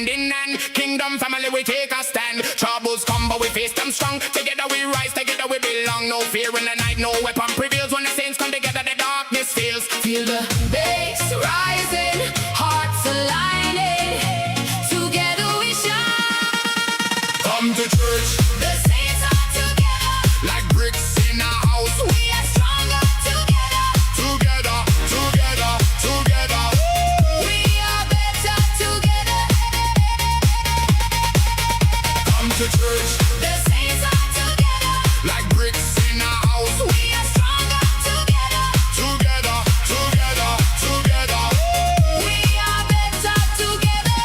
in hand. Kingdom family, we take a stand. Troubles come, but we face them strong. Together we rise, together we belong. No fear in the night, no weapon prevails. When the saints come together, the darkness fails. Feel the bass rising, hearts aligning. Together we shine. Come to church. The saints are together, like bricks in a house. We are stronger together. Together, together, together. We are better together. Come to church. The saints are together, like bricks in a house. We are stronger together. Together, together, together. We are better together.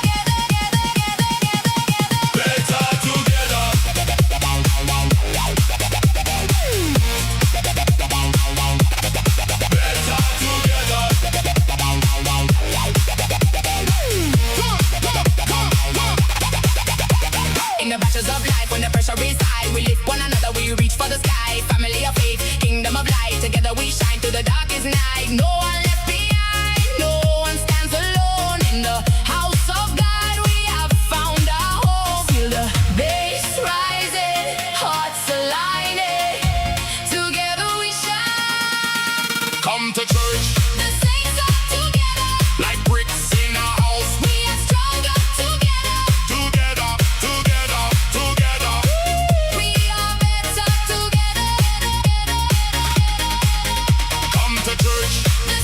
Better together. In the battles of life, when the pressure is high, we lift one another, we reach for the sky. Family of faith, kingdom of light, together we shine through the darkest night. No one left behind, no one stands alone. In the house of God, we have found our home. Feel the bass rising, hearts aligning. Together we shine. Come to church. The saints are together, like bricks in a house. We are stronger together. Together, together, together. We are better together. Come to church. The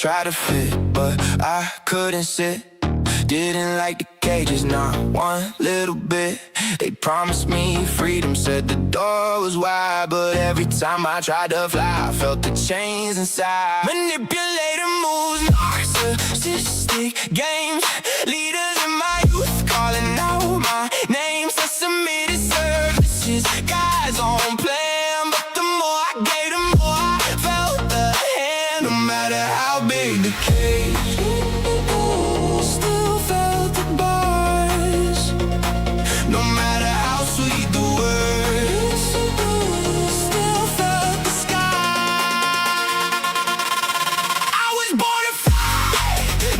tried to fit, but I couldn't sit. Didn't like the cages, not one little bit. They promised me freedom, said the door was wide, but every time I tried to fly, I felt the chains inside. Manipulator moves, narcissistic games. Leaders in my youth calling out my name. Said submitted services, guys on plan, but the more I gave, the more I felt the hand. No matter how big the cage, still felt the bars. No matter how sweet the words, still felt the sky. I was born to fly,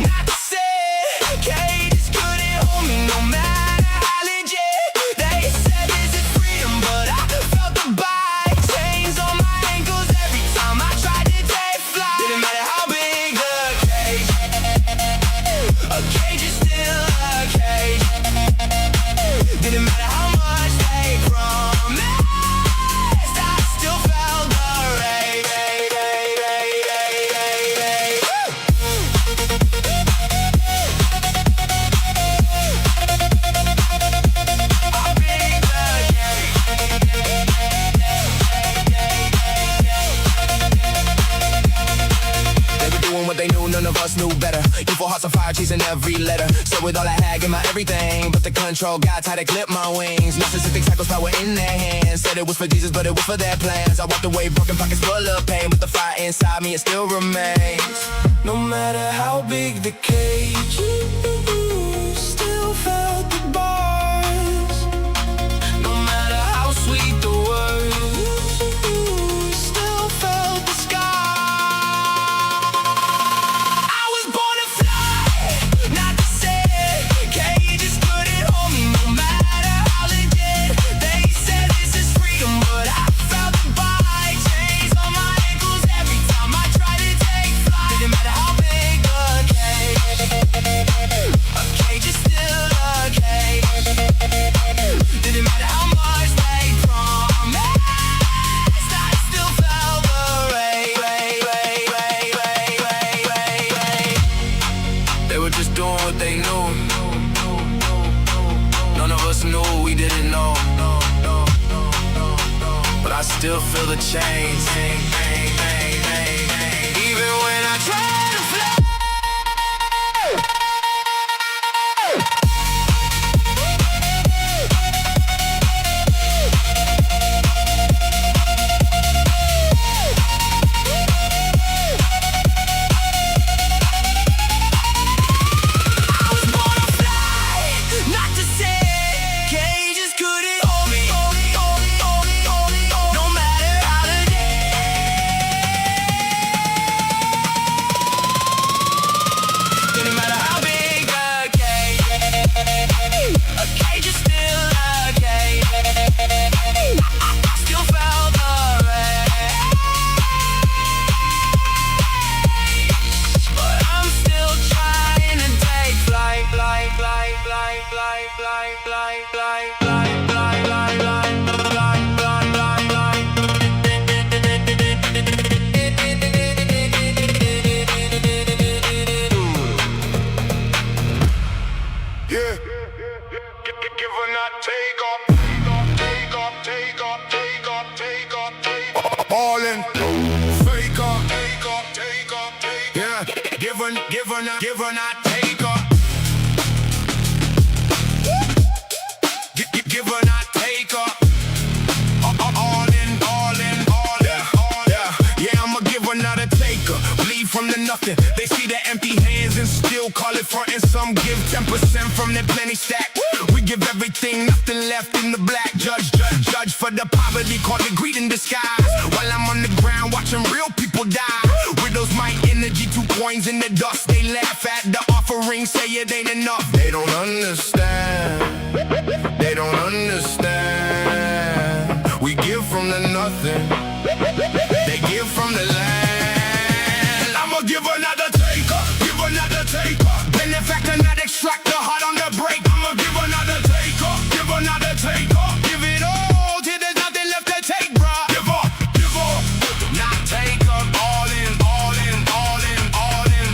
not to sit. Cages couldn't hold me, no matter how legit. They said this is freedom, but I felt the bite. Chains on my ankles every time I tried to take flight. Didn't matter how big the cage, a cage is still a cage. Didn't matter how much they promised, I still felt the rage. How big the cage. They were doing what they knew, none of us knew better. Youthful hearts on fire, chasing every letter. So with all I had, give my everything, but the control got tight, it clipped my wings. Narcissistic cycles, power in their hands. Said it was for Jesus, but it was for their plans. I walked away, broken pockets full of pain, but the fire inside me, it still remains. No matter how big the cage, still felt the bars. No matter how sweet the words, still felt the sky. I was born to fly, not to sit. Cages couldn't hold me, no matter how legit. They said this is freedom, but I felt the bite. Chains on my ankles every time I tried to take flight. Didn't matter how big the cage, a cage is still a cage. Didn't matter how much they promised, I still felt the rage. They were just doing what they knew. None of us knew, we didn't know. But I still feel the chains. Even when I try to fly. I was born to fly, not to sit. Cages couldn't hold me, no matter how the day. Didn't matter how big the cage, a cage is still a cage. I still felt the rage, but I'm still trying to take flight. Yeah. Give or not, take off. Take off, take off, take off, take off, take off. Ballin'. Fake off. Take off, take off, take off. Yeah. Give or not, take off. Give or not, take off. All in. Yeah, I'ma give her not a taker. Bleed from the nothing. They see the empty hands and still call it frontin'. Some give 10% from their plenty stack. We give everything, nothing left in the black. Judge for the poverty, call it greed in disguise. While I'm on the ground watching real people die. Widows my energy, 2 coins in the dust. They laugh at the offering, say it ain't enough. They don't understand. They don't understand. We give from the nothing. They give from the land. I'ma give another taker, give another taker. Benefactor, not extract the heart on the break. I'ma give another taker, give another taker. Give it all till there's nothing left to take, bruh. Give up, not take up. All in, all in, all in, all in.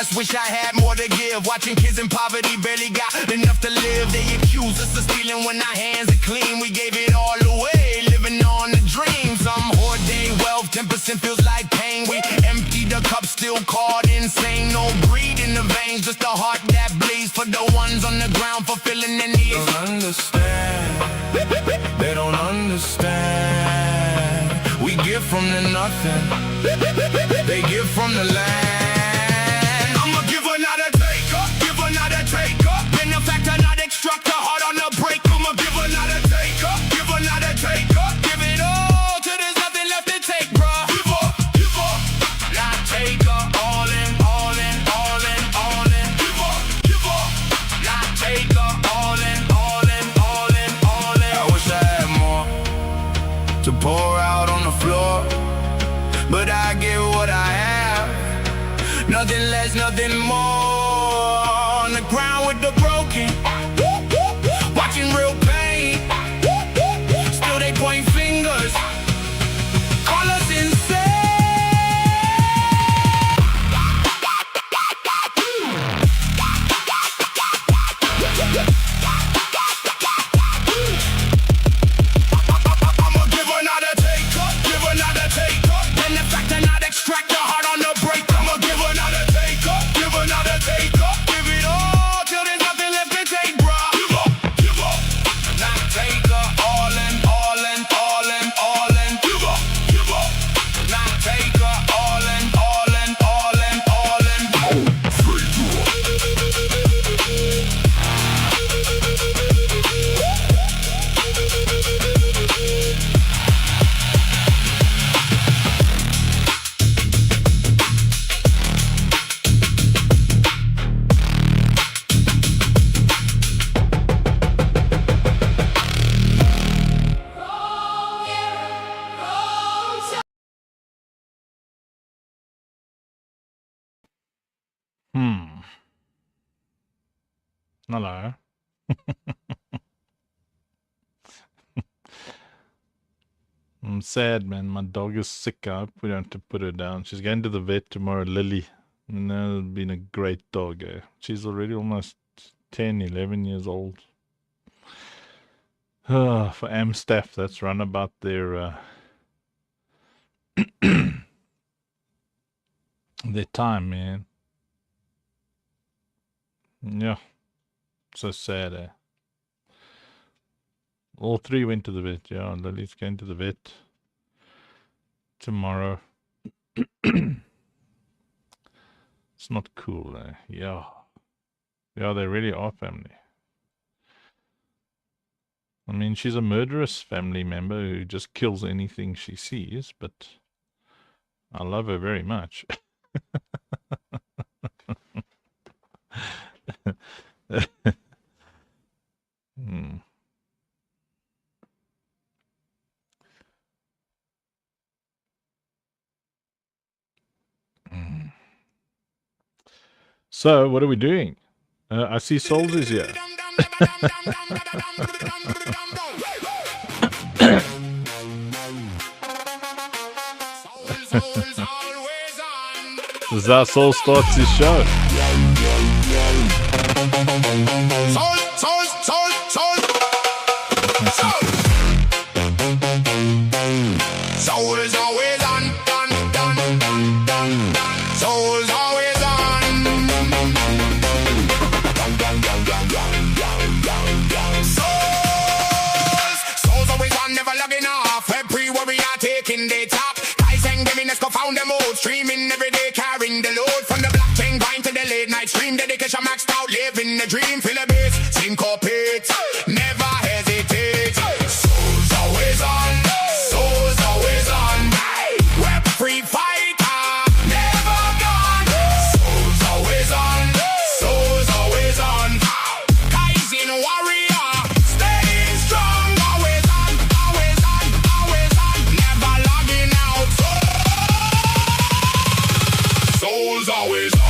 just wish I had more to give. Watching kids in poverty barely got enough to live. They accuse us of stealing when our hands are clean. We gave it all away, living on the dream. Some hoard day wealth, 10% feels like pain. We empty the cup, still caught insane. No greed in the veins, just a heart that bleeds for the ones on the ground, fulfilling their needs. Don't understand, they don't understand. We give from the nothing, they give from the land. I'm a giver, not a taker. Giver, not a taker. Benefactor, not extractor. Heart on the break. I'm a giver, not a taker. Giver, not a taker. Give it all till there's nothing left to take, bruh. Giver, giver, not taker. All in, all in, all in, all in. Giver, giver, not taker. All in, all in, all in, all in. I wish I had more to pour out on the floor, but I give what I have, nothing less, nothing more. On the ground with the broken, watching real pain, still they point fingers, call us insane. I'm a giver, not a taker. Giver, not a taker. Benefactor, not extractor. Heart on the break. I'm a giver, not a taker. Giver, not a taker. Give it all till there's nothing left to take, bruh. Giver, giver, not taker. All in, all in, all in, all in. Giver, giver, not taker. All in, all in, all in, all in. Hello. I'm sad, man. My dog is sick. I hope we don't have to put her down. She's going to the vet tomorrow, Lily. And that's been a great dog, eh? She's already almost 10, 11 years old. For Amstaff, that's run about their their time, man. Yeah. So sad, eh? All three went to the vet, yeah. Lily's going to the vet tomorrow. It's not cool, eh? Yeah. Yeah, they really are family. I mean, she's a murderous family member who just kills anything she sees, but I love her very much. So, what are we doing? I see Souls is here. This is how Soul starts his show. Soul, soul, soul, soul. Soul is always on, dun, dun, dun, dun, dun. Soul's always on. Dun, dun, dun, dun, dun, dun, dun, dun. Soul's always on, never logging off. Every warrior taking the top. Guys and giving us go found them old. Streaming every day, carrying the load. From the blockchain grind to the late night stream. Dedication maxed out, living the dream. Feel a bass, syncopate, never hesitate. Soul's always on. Soul's always on. We're free fighter, never gone. Soul's always on. Soul's always on. Kaizen warrior, staying strong. Always on, always on, always on. Never logging out. Soul's always on.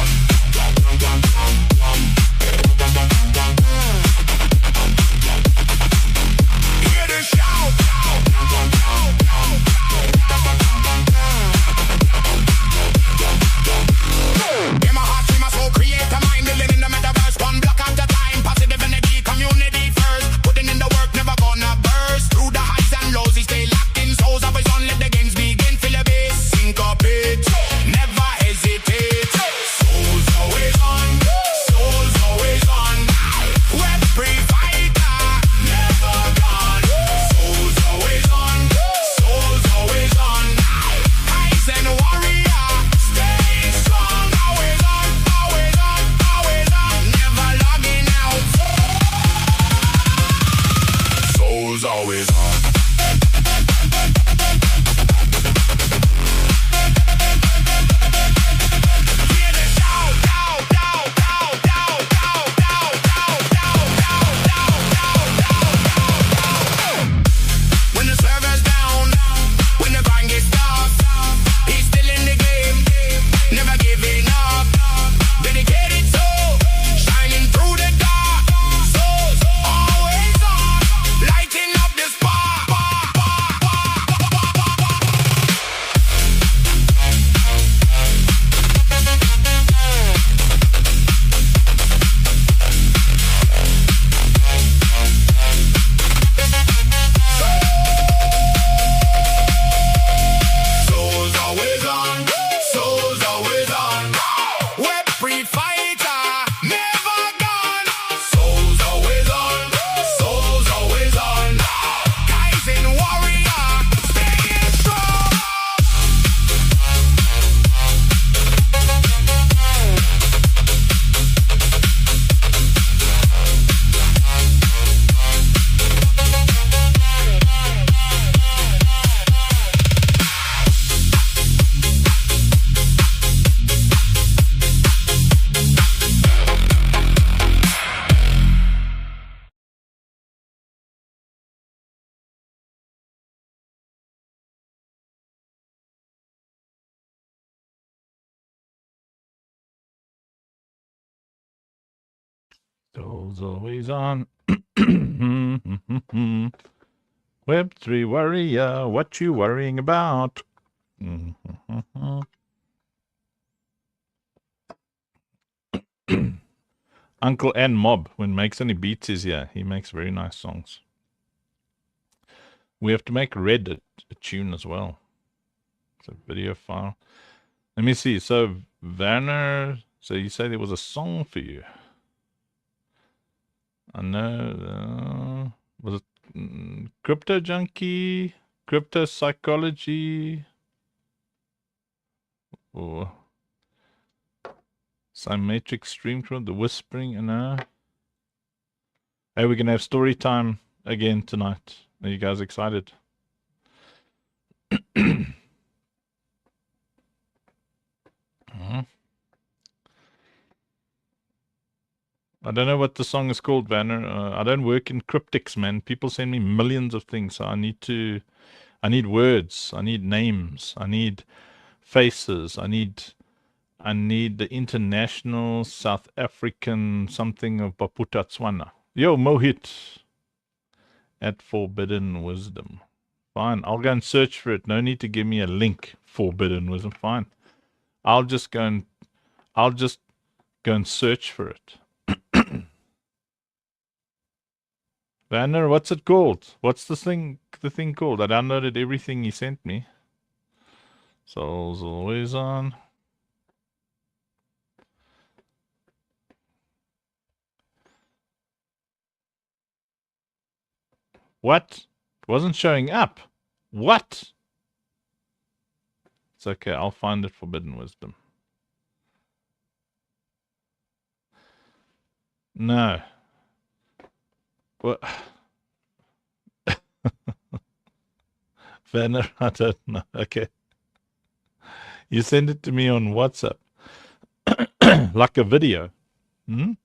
Soul's always on. Web3 warrior, what you worrying about? Uncle and Mob, when Makes Any Beats is here, he makes very nice songs. We have to make Red a tune as well. It's a video file. Let me see. So, Werner, so you say there was a song for you. I know. Was it Crypto Junkie? Crypto Psychology? Or Symmetric Stream Crawl? The Whispering? Hey, we're going to have story time again tonight. Are you guys excited? I don't know what the song is called, Vanner. I don't work in cryptics, man. People send me millions of things, so I need words, I need names, I need faces, I need the international South African something of Paputatswana. Yo, Mohit at Forbidden Wisdom. Fine, I'll go and search for it. No need to give me a link. Forbidden Wisdom. Fine, I'll just go and search for it. Vanner, what's it called? What's the thing called? I downloaded everything he sent me. Soul's always on. What? It wasn't showing up. What? It's okay, I'll find it. Forbidden Wisdom. No. What? Vanner, I don't know. Okay. You send it to me on WhatsApp. Like a video. Don't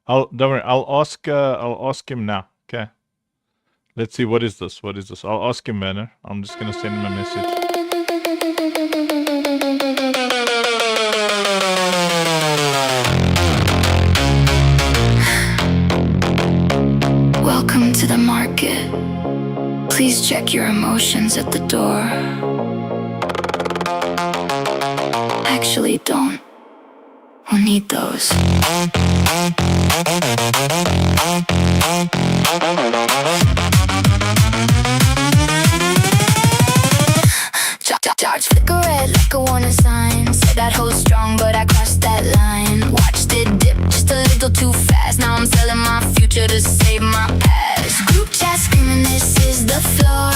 worry, I'll ask him now. Okay. Let's see, what is this? I'll ask him, Vanner. I'm just gonna send him a message. Welcome to the market. Please check your emotions at the door. Actually, don't. We'll need those. Charge flicker red like a warning sign. Said I'd hold strong, but I crossed that line. Watched it dip just a little too fast. Now I'm selling my future to save my past. Group chat screaming, this is the floor.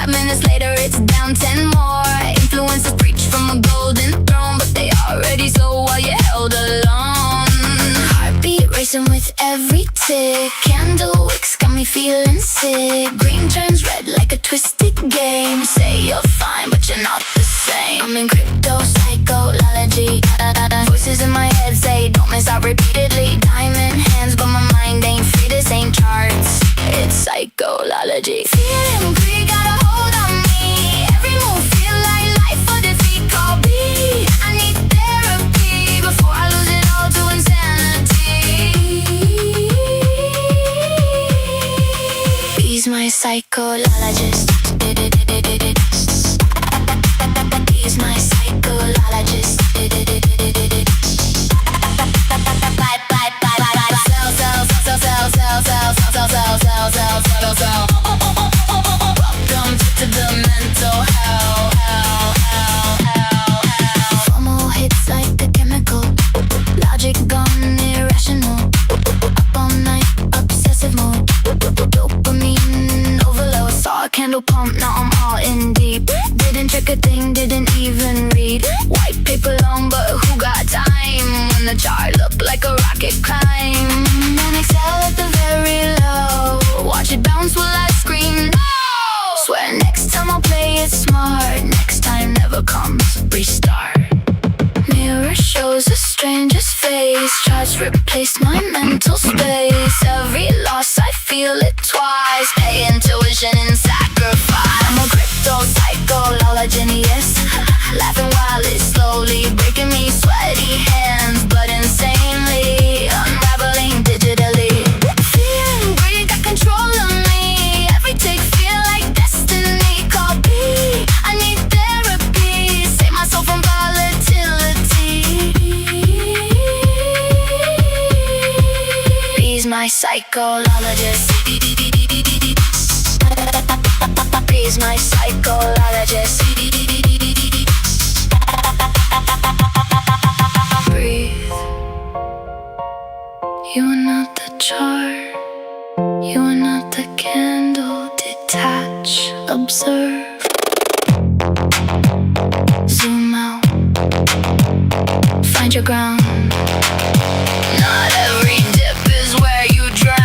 5 minutes later, it's down 10 more. Influencers preach from a golden throne, but they already sold while you held alone. Heartbeat racing with every tick. Candle wicks got me feeling sick. Green turns red like a twisted game. Say you're fine, but you're not the same. I'm in crypto psychology. Voices in my head say don't miss out repeatedly. Diamond hands, but my mind ain't free. This ain't charts, it's psychology. Feeling free, got a hold on me. Every move feel like life or defeat. Call B. I need therapy before I lose it all to insanity. He's my psychologist. He's my psychologist. Welcome to the mental hell. FOMO hits like a chemical. Logic gone irrational. Up all night, obsessive mode. Dopamine overload. Saw a candle pump, now I'm all in deep. Didn't check a thing, didn't even read. White paper long, but who got time? When the chart looked like a rocket climb. Then exhale at the very low. Watch it bounce while I scream no. Swear next time I'll play it smart. Next time never comes, restart. Mirror shows the strangest face. Charts replace my mental space. Every loss I feel it twice. Pay intuition and sacrifice. I'm a crypto psychologist, yes. Laughing while it's slowly breaking me. Sweaty hands, but insanely unraveling digitally. Fear and greed got control of me. Every tick feel like destiny. Call B, I need therapy. Save my soul from volatility. He's my psychologist. He's my psychologist. Breathe. You are not the chart. You are not the candle. Detach, observe. Zoom out. Find your ground. Not every dip is where you drown.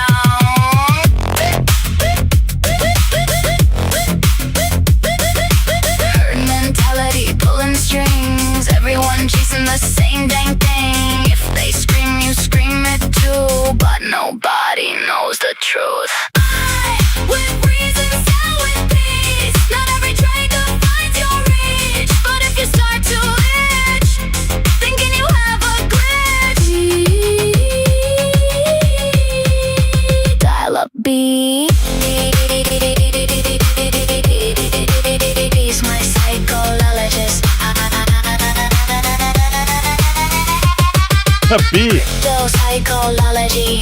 Herd mentality pulling strings. Everyone chasing the same dang thing. If they scream, you scream it too. But nobody knows the truth. I, with reason, sell with peace. Not every trade defines your reach. But if you start to itch, thinking you have a glitch, dial up B. He's my psychologist. B. Crypto psychology.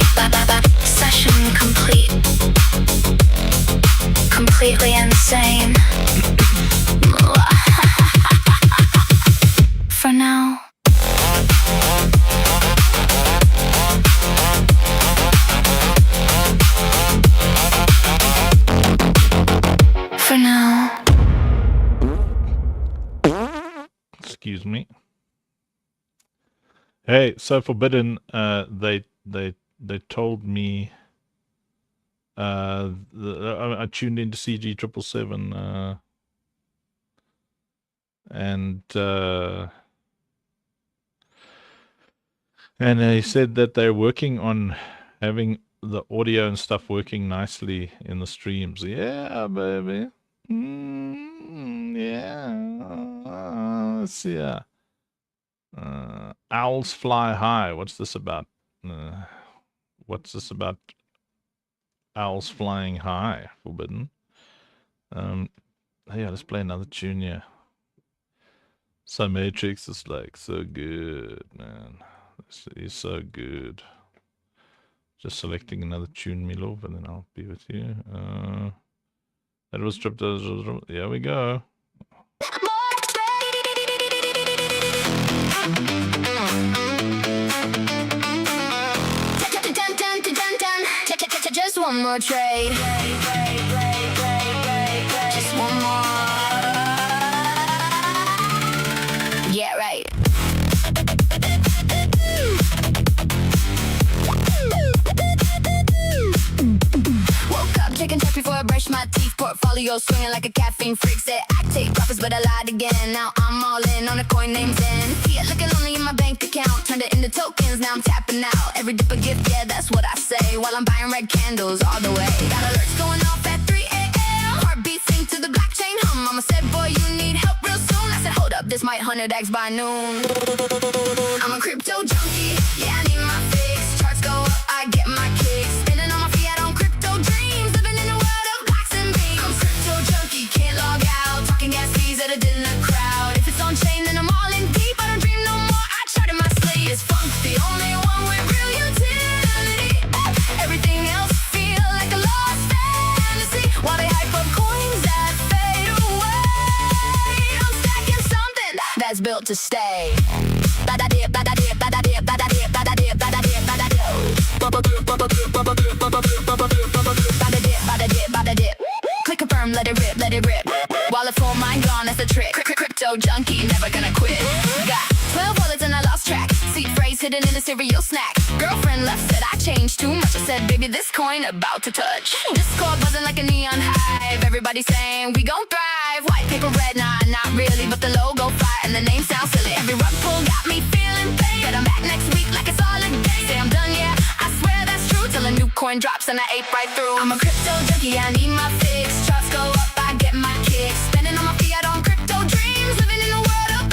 Session complete. Completely insane. For now. For now. Excuse me. Hey, so Forbidden, they told me I tuned into CG 777 and they said that they're working on having the audio and stuff working nicely in the streams. Yeah, baby. Yeah. Let's see. Owls fly high. What's this about? What's this about? Owls flying high. Forbidden. Yeah, let's play another tune here. So Matrix is like so good, man. This is so good. Just selecting another tune, me love, and then I'll be with you. That was stripped. Here we go. Just one more trade. Just one more. Yeah, right. Woke up, taking touch before I brush my teeth. Portfolio swinging like a caffeine freak. Said I take profits, but I lied again. Now I'm all in on a coin named Zen. Fiat looking only in my bank account. Turned it into tokens, now I'm tapping out. Every dip a gift, yeah, that's what I say. While I'm buying red candles all the way. Got alerts going off at 3 a.m. Heartbeat sync to the blockchain hum. Mama said, boy, you need help real soon. I said, hold up, this might 100x by noon. I'm a crypto junkie, yeah, I need my fix. Charts go up, I get my kicks. Spending on my fiat on crypto dreams. Living in a world of blocks and beams. I'm crypto junkie, can't log out. Talking gas fees at a dinner crowd. If it's on chain, then I'm all in deep. I don't dream no more, I charted my sleep. It's funk, the only one with real utility. Everything else feel like a lost fantasy. While they hype up coins that fade away, I'm stacking something that's built to stay. Click confirm, let it rip, let it rip. Wallet full, mind gone, that's the trick. Crypto junkie, never gonna quit. Got 12 wallets and I lost track. Seed phrase hidden in a cereal snack. Girlfriend left, said I changed too much. I said, baby, this coin about to touch. Discord buzzing like a neon hive. Everybody saying we gon' thrive. White paper red, nah, not really, but the logo fire and the name sounds silly. Every rug pull got me feeling pain. Bet I'm back next week like it's all a day. Say I'm done, yeah, I swear that's true. Till a new coin drops and I ape right through. I'm a crypto junkie, I need my fix. Charts go up, I get my kicks. Spending on my fiat on crypto dreams. Living in a world of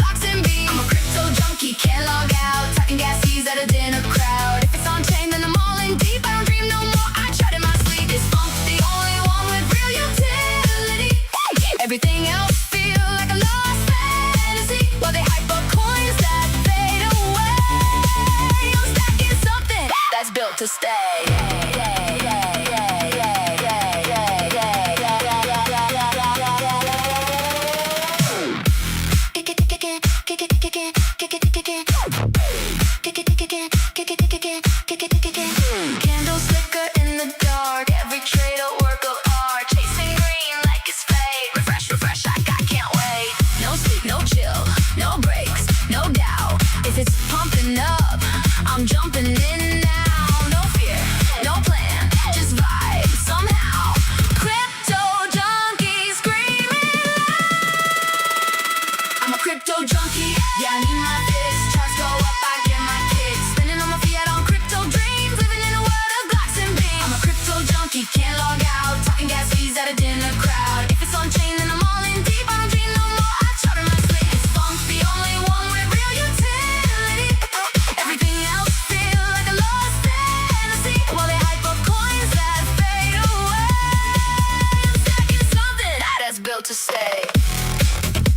to stay.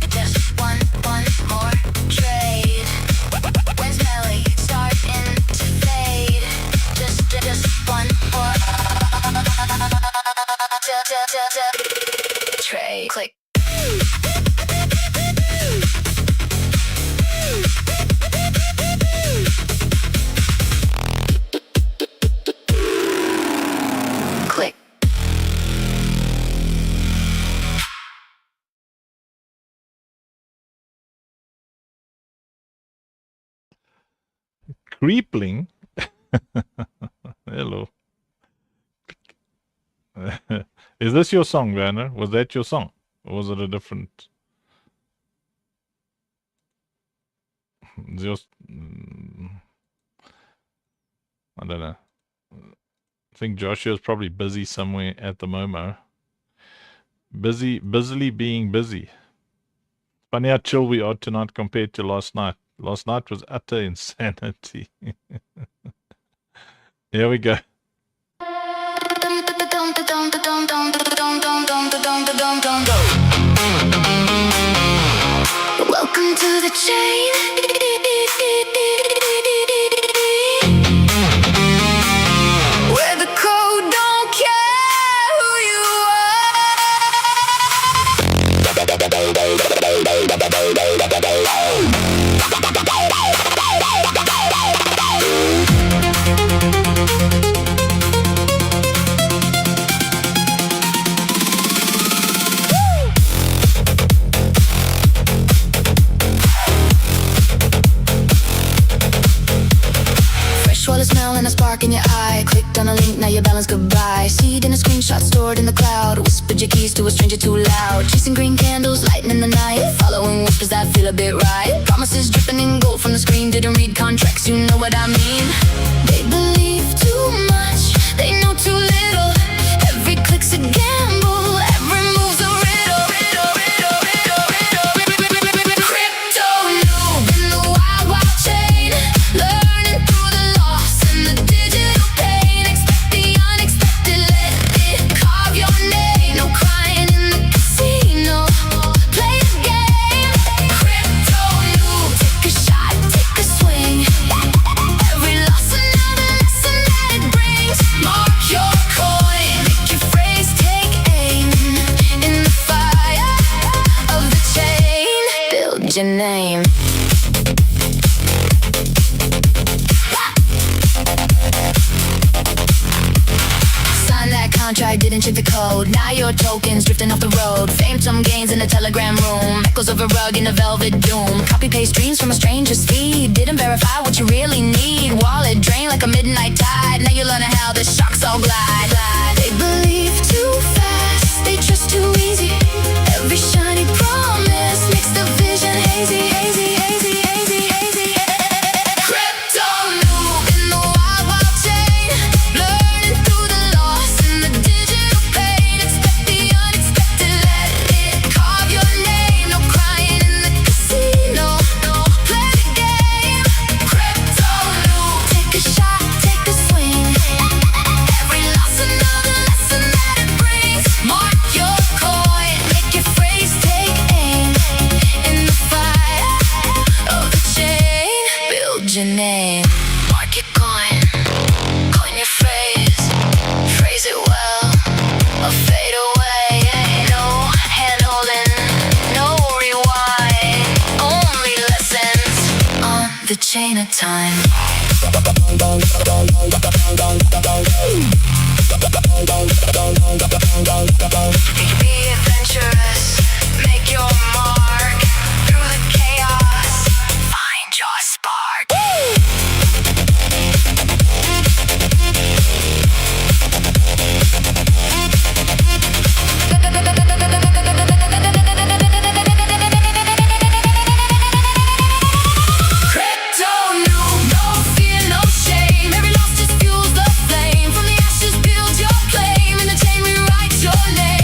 Just one more trade. When's Melly starting to fade? Just one more trade. Click. Click. Creepling. Hello. Is this your song, Werner? Was that your song? Or was it a different? Just, I don't know. I think Joshua's probably busy somewhere at the moment. Busily being busy. Funny how chill we are tonight compared to last night. Last night was utter insanity. Here we go. Welcome to the chain. Where the code don't care who you Swallow smell and a spark in your eye. Clicked on a link, now your balance goodbye. Seed in a screenshot stored in the cloud. Whispered your keys to a stranger too loud. Chasing green candles, lighting in the night. Following whispers that feel a bit right. Promises dripping in gold from the screen. Didn't read contracts, you know what I mean. They believe too much, they know too little. Every click's a gamble, every move's a riddle. Crypto noob in the wild, wild chain. Learning through the loss and the digital pain. Expect the unexpected, let it carve your name. No crying in the casino, play the game. Crypto noob, take a shot, take a swing. Every loss another lesson that it brings. Mark your coin, make your phrase, take aim. In the fire of the chain, build your name. Sign that contract, didn't check the code. Now your tokens drifting off the road. Phantom gains in the telegram room. Echoes of a rug in a velvet doom. Copy paste dreams from a stranger's feed. Didn't verify what you really need. Wallet drained like a midnight tide. Now you're learning how the sharks all glide. They believe too fast, they trust too easy. Every shiny promise makes the vision hazy. Crypto noob in the wild, wild chain. Learning through the loss and the digital pain. Expect the unexpected, let it carve your name. No crying in the casino, play the game. Crypto noob, take a shot, take a swing. Every loss another lesson that it brings. Mark your coin, make your phrase, take aim. In the fire of the chain, build your name. Mark your coin your phrase, phrase it well, or fade away. No hand holding, no rewind, only lessons on the chain of time. Be adventurous, make your mark. Through the chaos, find your spark. Crypto noob, no fear, no shame. Every loss just fuels the flame. From the ashes build your claim. In the chain rewrite your name.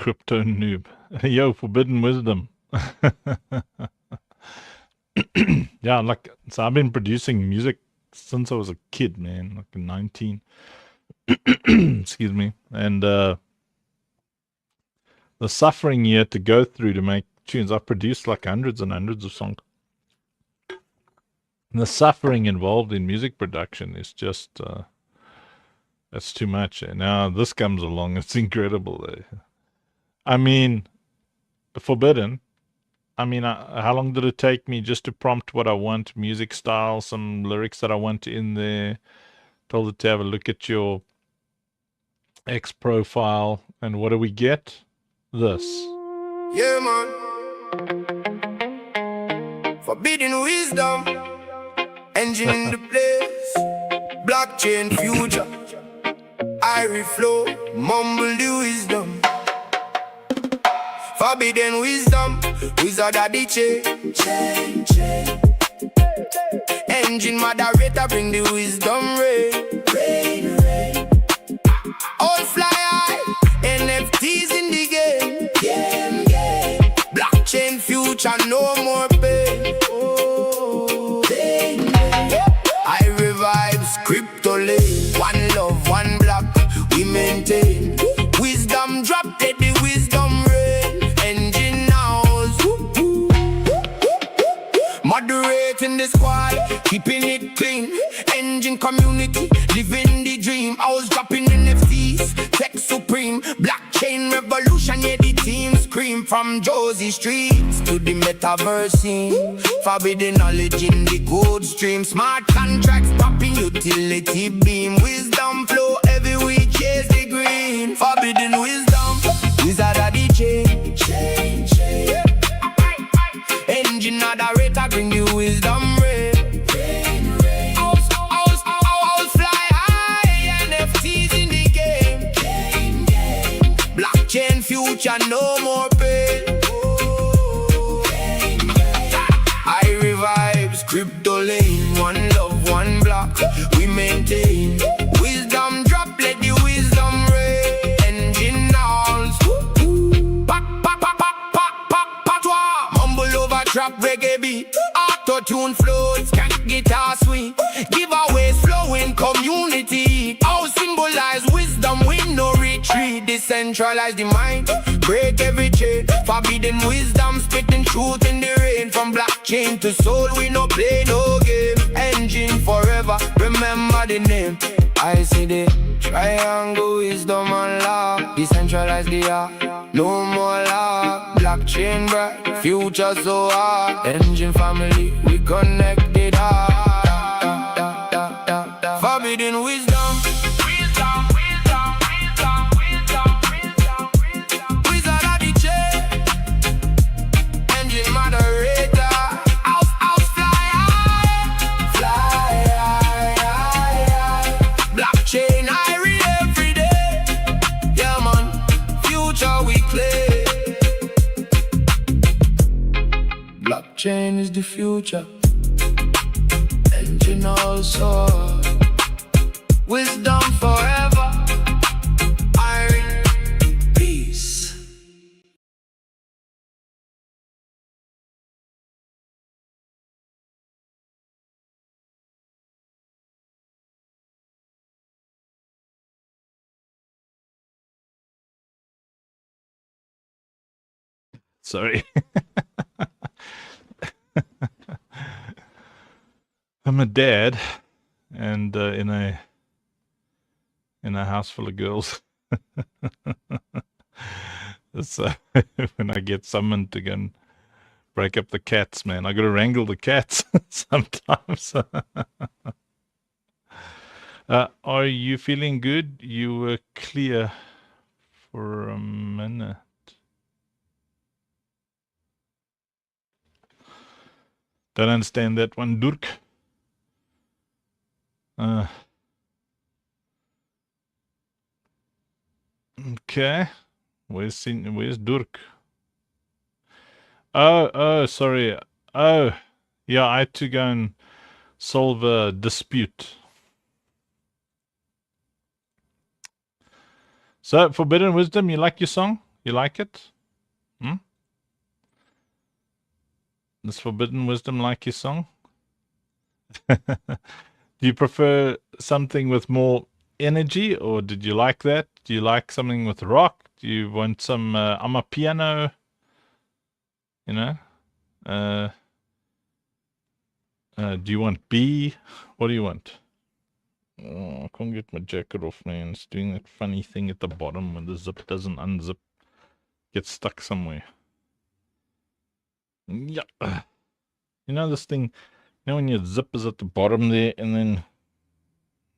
crypto noob. Yo, forbidden wisdom. Yeah, like, so I've been producing music since I was a kid, man, like 19. Excuse me. And the suffering you had to go through to make tunes. I produced like hundreds and hundreds of songs. And the suffering involved in music production is just, that's too much. Now this comes along, it's incredible. I mean, forbidden. I mean, how long did it take me just to prompt what I want, music style, some lyrics that I want in there, told it to have a look at your X profile, and what do we get? This. Yeah, man. Forbidden wisdom, engine in the place, blockchain future, Irie flow, mumble the wisdom. Forbidden wisdom, wizard of the chain. Engine moderator, bring the wisdom rain. All fly high, NFTs in the game. Blockchain future, no more pain. I revives crypto lane. One love, one block, we maintain. Wisdom drop, let the wisdom rain. Engine house, moderating the squad, keeping it clean. Engine community, living the dream. I was dropping NFTs, tech supreme. Blockchain revolution, yeah, the team scream. From Josie streets to the metaverse scene. Forbidden knowledge in the code stream. Smart contracts popping, utility beam. Wisdom flow every week, chase the green. Forbidden wisdom, wizard of the chain. Engine moderator, bring the wisdom rain. Owls fly high, NFTs in the game. Blockchain future, no more pain. I revives crypto lane. One love, one block, we maintain. Wisdom drop, let the wisdom rain. Engine halls, mumble over trap reggae beat. Auto-tune flows, skank guitar sweet. Giveaways flowing community. All symbolize wisdom, win no retreat. Decentralize the mind, break every chain. Forbidden wisdom, spitting truth in the rain. From blockchain to soul, we no play no game. Engine forever, remember the name. I see the triangle wisdom unlock. Decentralize the art, no more lock. Blockchain bright, future so hard. Engine family, we connected hard. Forbidden wisdom. Wizard of the chain. Engine moderator. House fly high. Blockchain Irie every day. Yeah man, future we claim. Blockchain is the future. Engine also. Wisdom forever. Irie, peace. Sorry. I'm a dad, and in a house full of girls. So when I get summoned to go and break up the cats, man, I gotta wrangle the cats sometimes. Are you feeling good? You were clear for a minute. Don't understand that one, Durk. Okay. Where's Durk? Oh, sorry. Oh, yeah, I had to go and solve a dispute. So, Forbidden Wisdom, you like your song? You like it? Hmm? Does Forbidden Wisdom like your song? Do you prefer something with more energy, or did you like that? Do you like something with rock? Do you want some amapiano? You know? Do you want B? What do you want? Oh, I can't get my jacket off, man. It's doing that funny thing at the bottom when the zip doesn't unzip. Gets stuck somewhere. Yeah. You know this thing, you know when your zip is at the bottom there, and then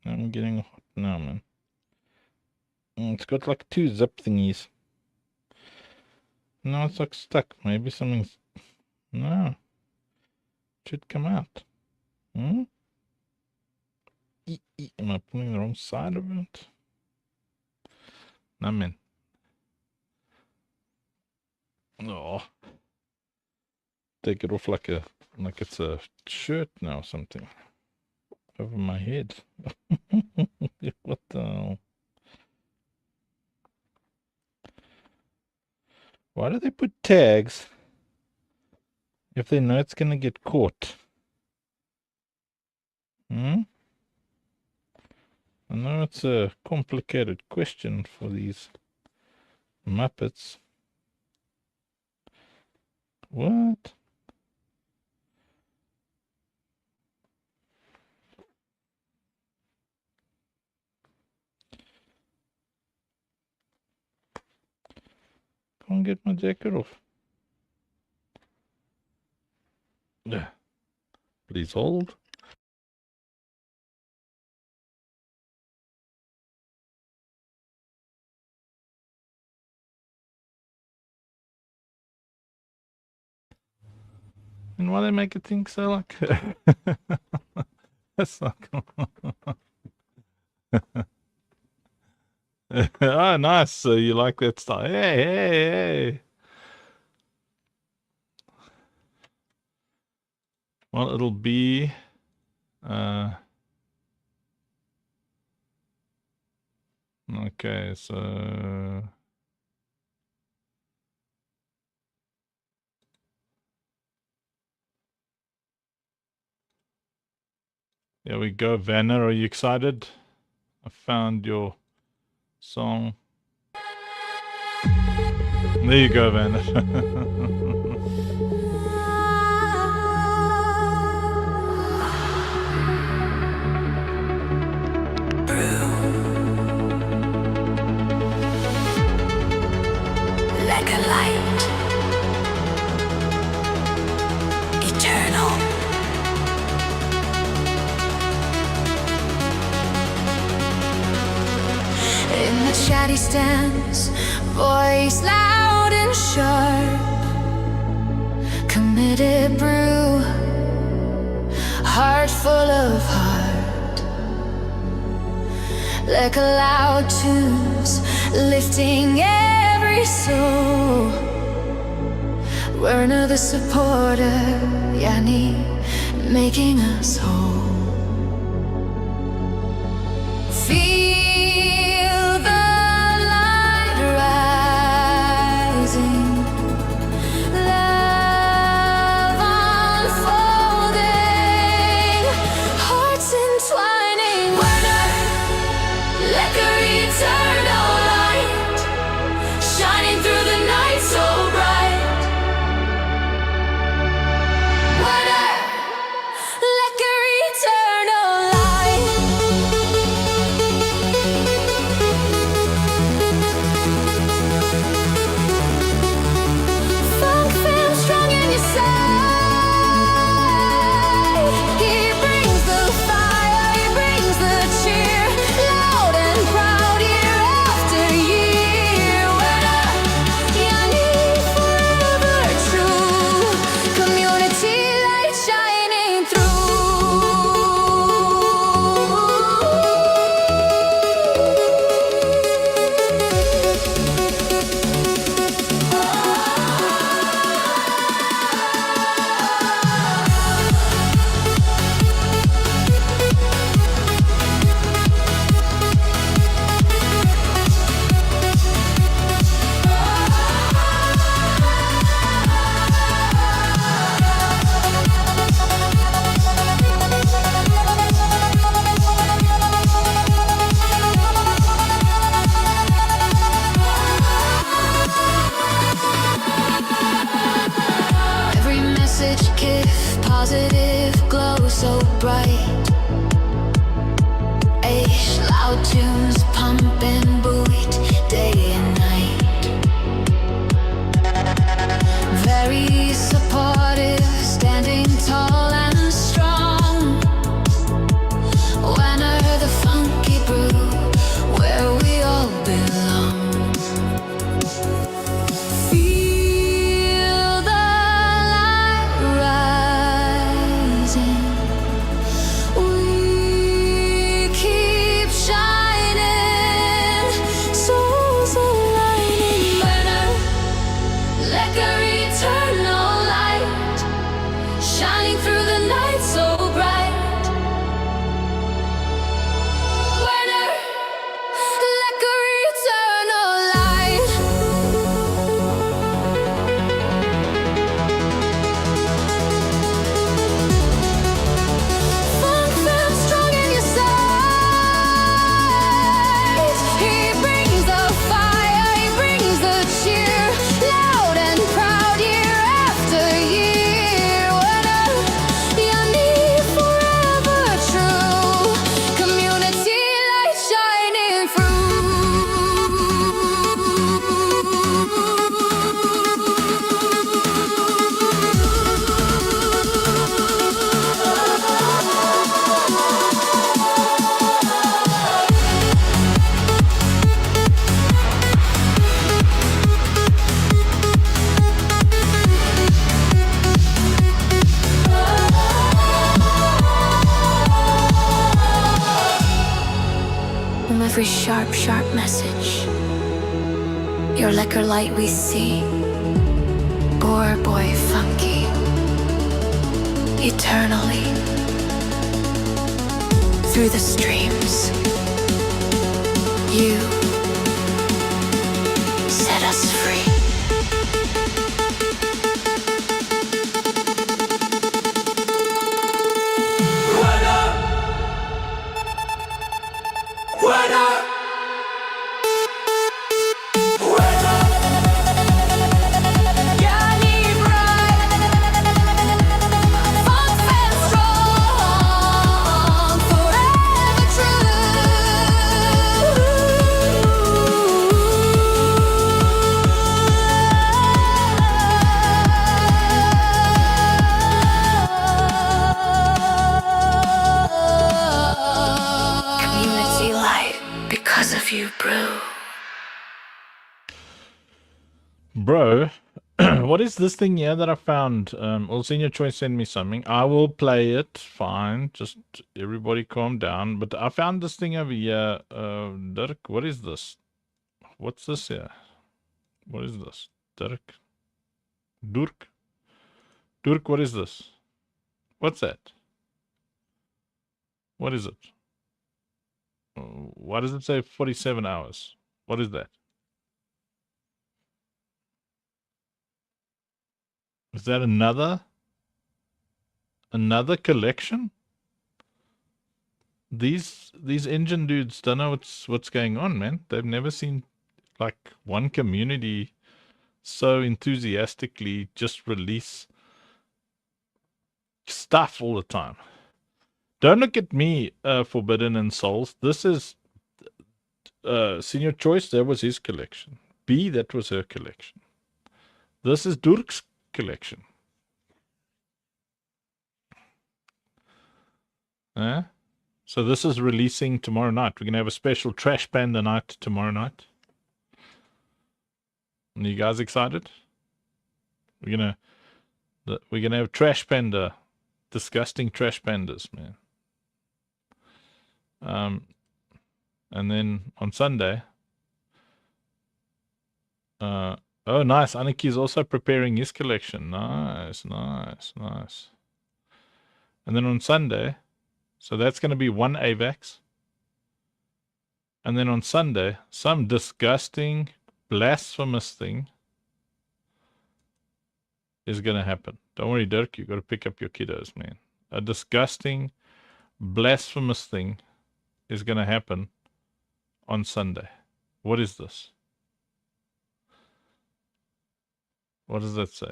I'm getting hot now, man. It's got like 2 zip thingies. No, it's like stuck. Maybe something's... No. It should come out. Hmm? Am I pulling the wrong side of it? No, man. Oh. Take it off like it's a shirt now or something. Over my head. What the hell? Why do they put tags if they know it's gonna get caught? Hmm? I know it's a complicated question for these Muppets. What? Can't get my jacket off. Yeah. Please hold. And why they make it think so like that's not oh, nice. So you like that style. Hey, hey, hey. Well, it'll be okay, so there we go. Vanna, are you excited? I found your song. There you go, Vanna. Like a light, eternal. In the shady stands, voice loud and sharp, committed brew, heart full of heart, like a loud tunes lifting every soul. We're another supporter, Yani, making us whole. Feel the light rising, love unfolding, hearts entwining. Werner, like a eternal light, shining through the night so bright. Werner, like a eternal light. positive glow so bright. Aish, loud tunes pumping beat day and night. Very supportive, standing tall and strong. When I heard the funky brew, where we all belong. Feel the light rising. We keep shining, souls aligning. Burner, liquor, eternal light, shining through the night so bright. Burner, liquor, eternal light. Funk fam strong in your sight. He brings the fire, he brings the cheer, loud and proud year after year. What a need forever true, community light shining From every sharp, sharp message, your liquor light we see. Boar boy funky, eternally through the streams. You set us free. Yanni bright, funk fam strong, forever true. Community light because of you, bro. Bro, what is this thing here that I found? Well, Senior Choice send me something. I will play it. Fine. Just everybody calm down. But I found this thing over here. Dirk, what is this? What's this here? What is this? Dirk? Durk? Durk, what is this? What's that? What is it? Why does it say 47 hours? What is that? Is that another collection? These engine dudes don't know what's going on, man. They've never seen like one community so enthusiastically just release stuff all the time. Don't look at me, Forbidden and Souls. This is Senior Choice. That was his collection. B, that was her collection. This is Durk's collection. So this is releasing tomorrow night. We're gonna have a special Trash Panda night tomorrow night. Are you guys excited? We're gonna have Trash Panda, disgusting Trash Pandas, man. And then on Sunday, oh nice, Aniki is also preparing his collection. Nice. And then on Sunday, so that's going to be one AVAX. And then on Sunday, some disgusting, blasphemous thing is going to happen. Don't worry, Dirk, you got to pick up your kiddos, man. A disgusting, blasphemous thing is going to happen on Sunday. What is this? What does that say?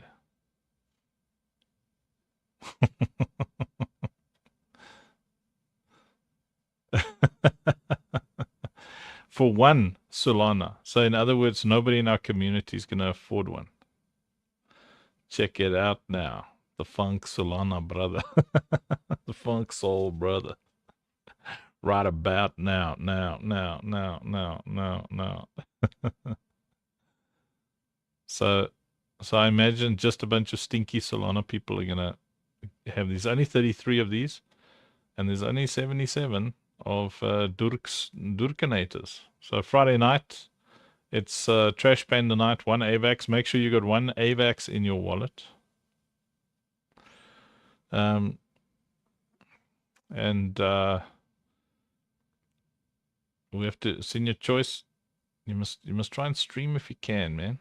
For one Solana. So in other words, nobody in our community is going to afford one. Check it out now. The Funk Solana brother. The Funk Soul brother. Right about now. So I imagine just a bunch of stinky Solana people are going to have these. Only 33 of these. And there's only 77 of Durkanators. So Friday night, it's Trash Panda night, 1 AVAX. Make sure you got 1 AVAX in your wallet. And we have to, senior choice, you must try and stream if you can, man.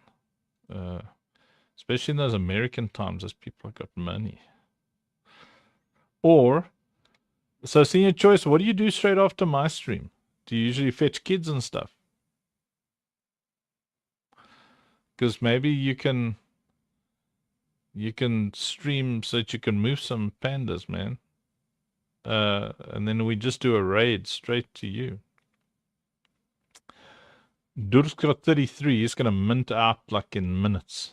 Especially in those American times, those people have got money. Or, so senior choice, what do you do straight after my stream? Do you usually fetch kids and stuff? Because maybe you can stream so that you can move some pandas, man. And then we just do a raid straight to you. Dur's got 33. He's going to mint out like in minutes.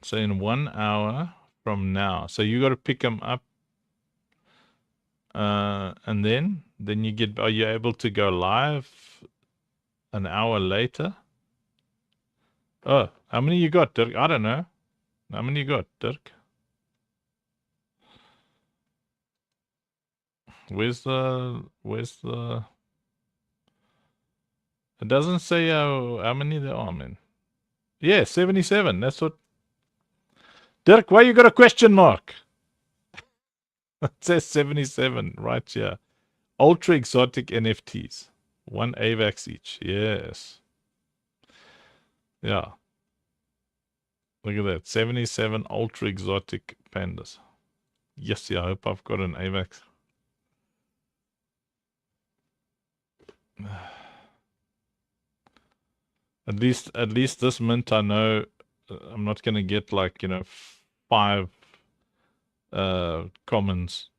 So in 1 hour from now. So you got to pick them up. And then you get, are you able to go live an hour later? Oh, how many you got, Dirk? I don't know. How many you got, Dirk? Where's the, it doesn't say how many there are, man. Yeah, 77. That's what. Dirk, why you got a question mark? It says 77 right here. Ultra exotic NFTs. 1 AVAX each. Yes. Yeah. Look at that. 77 ultra exotic pandas. Yes, yeah, I hope I've got an AVAX. At least this mint, I know I'm not going to get like, 5 commons.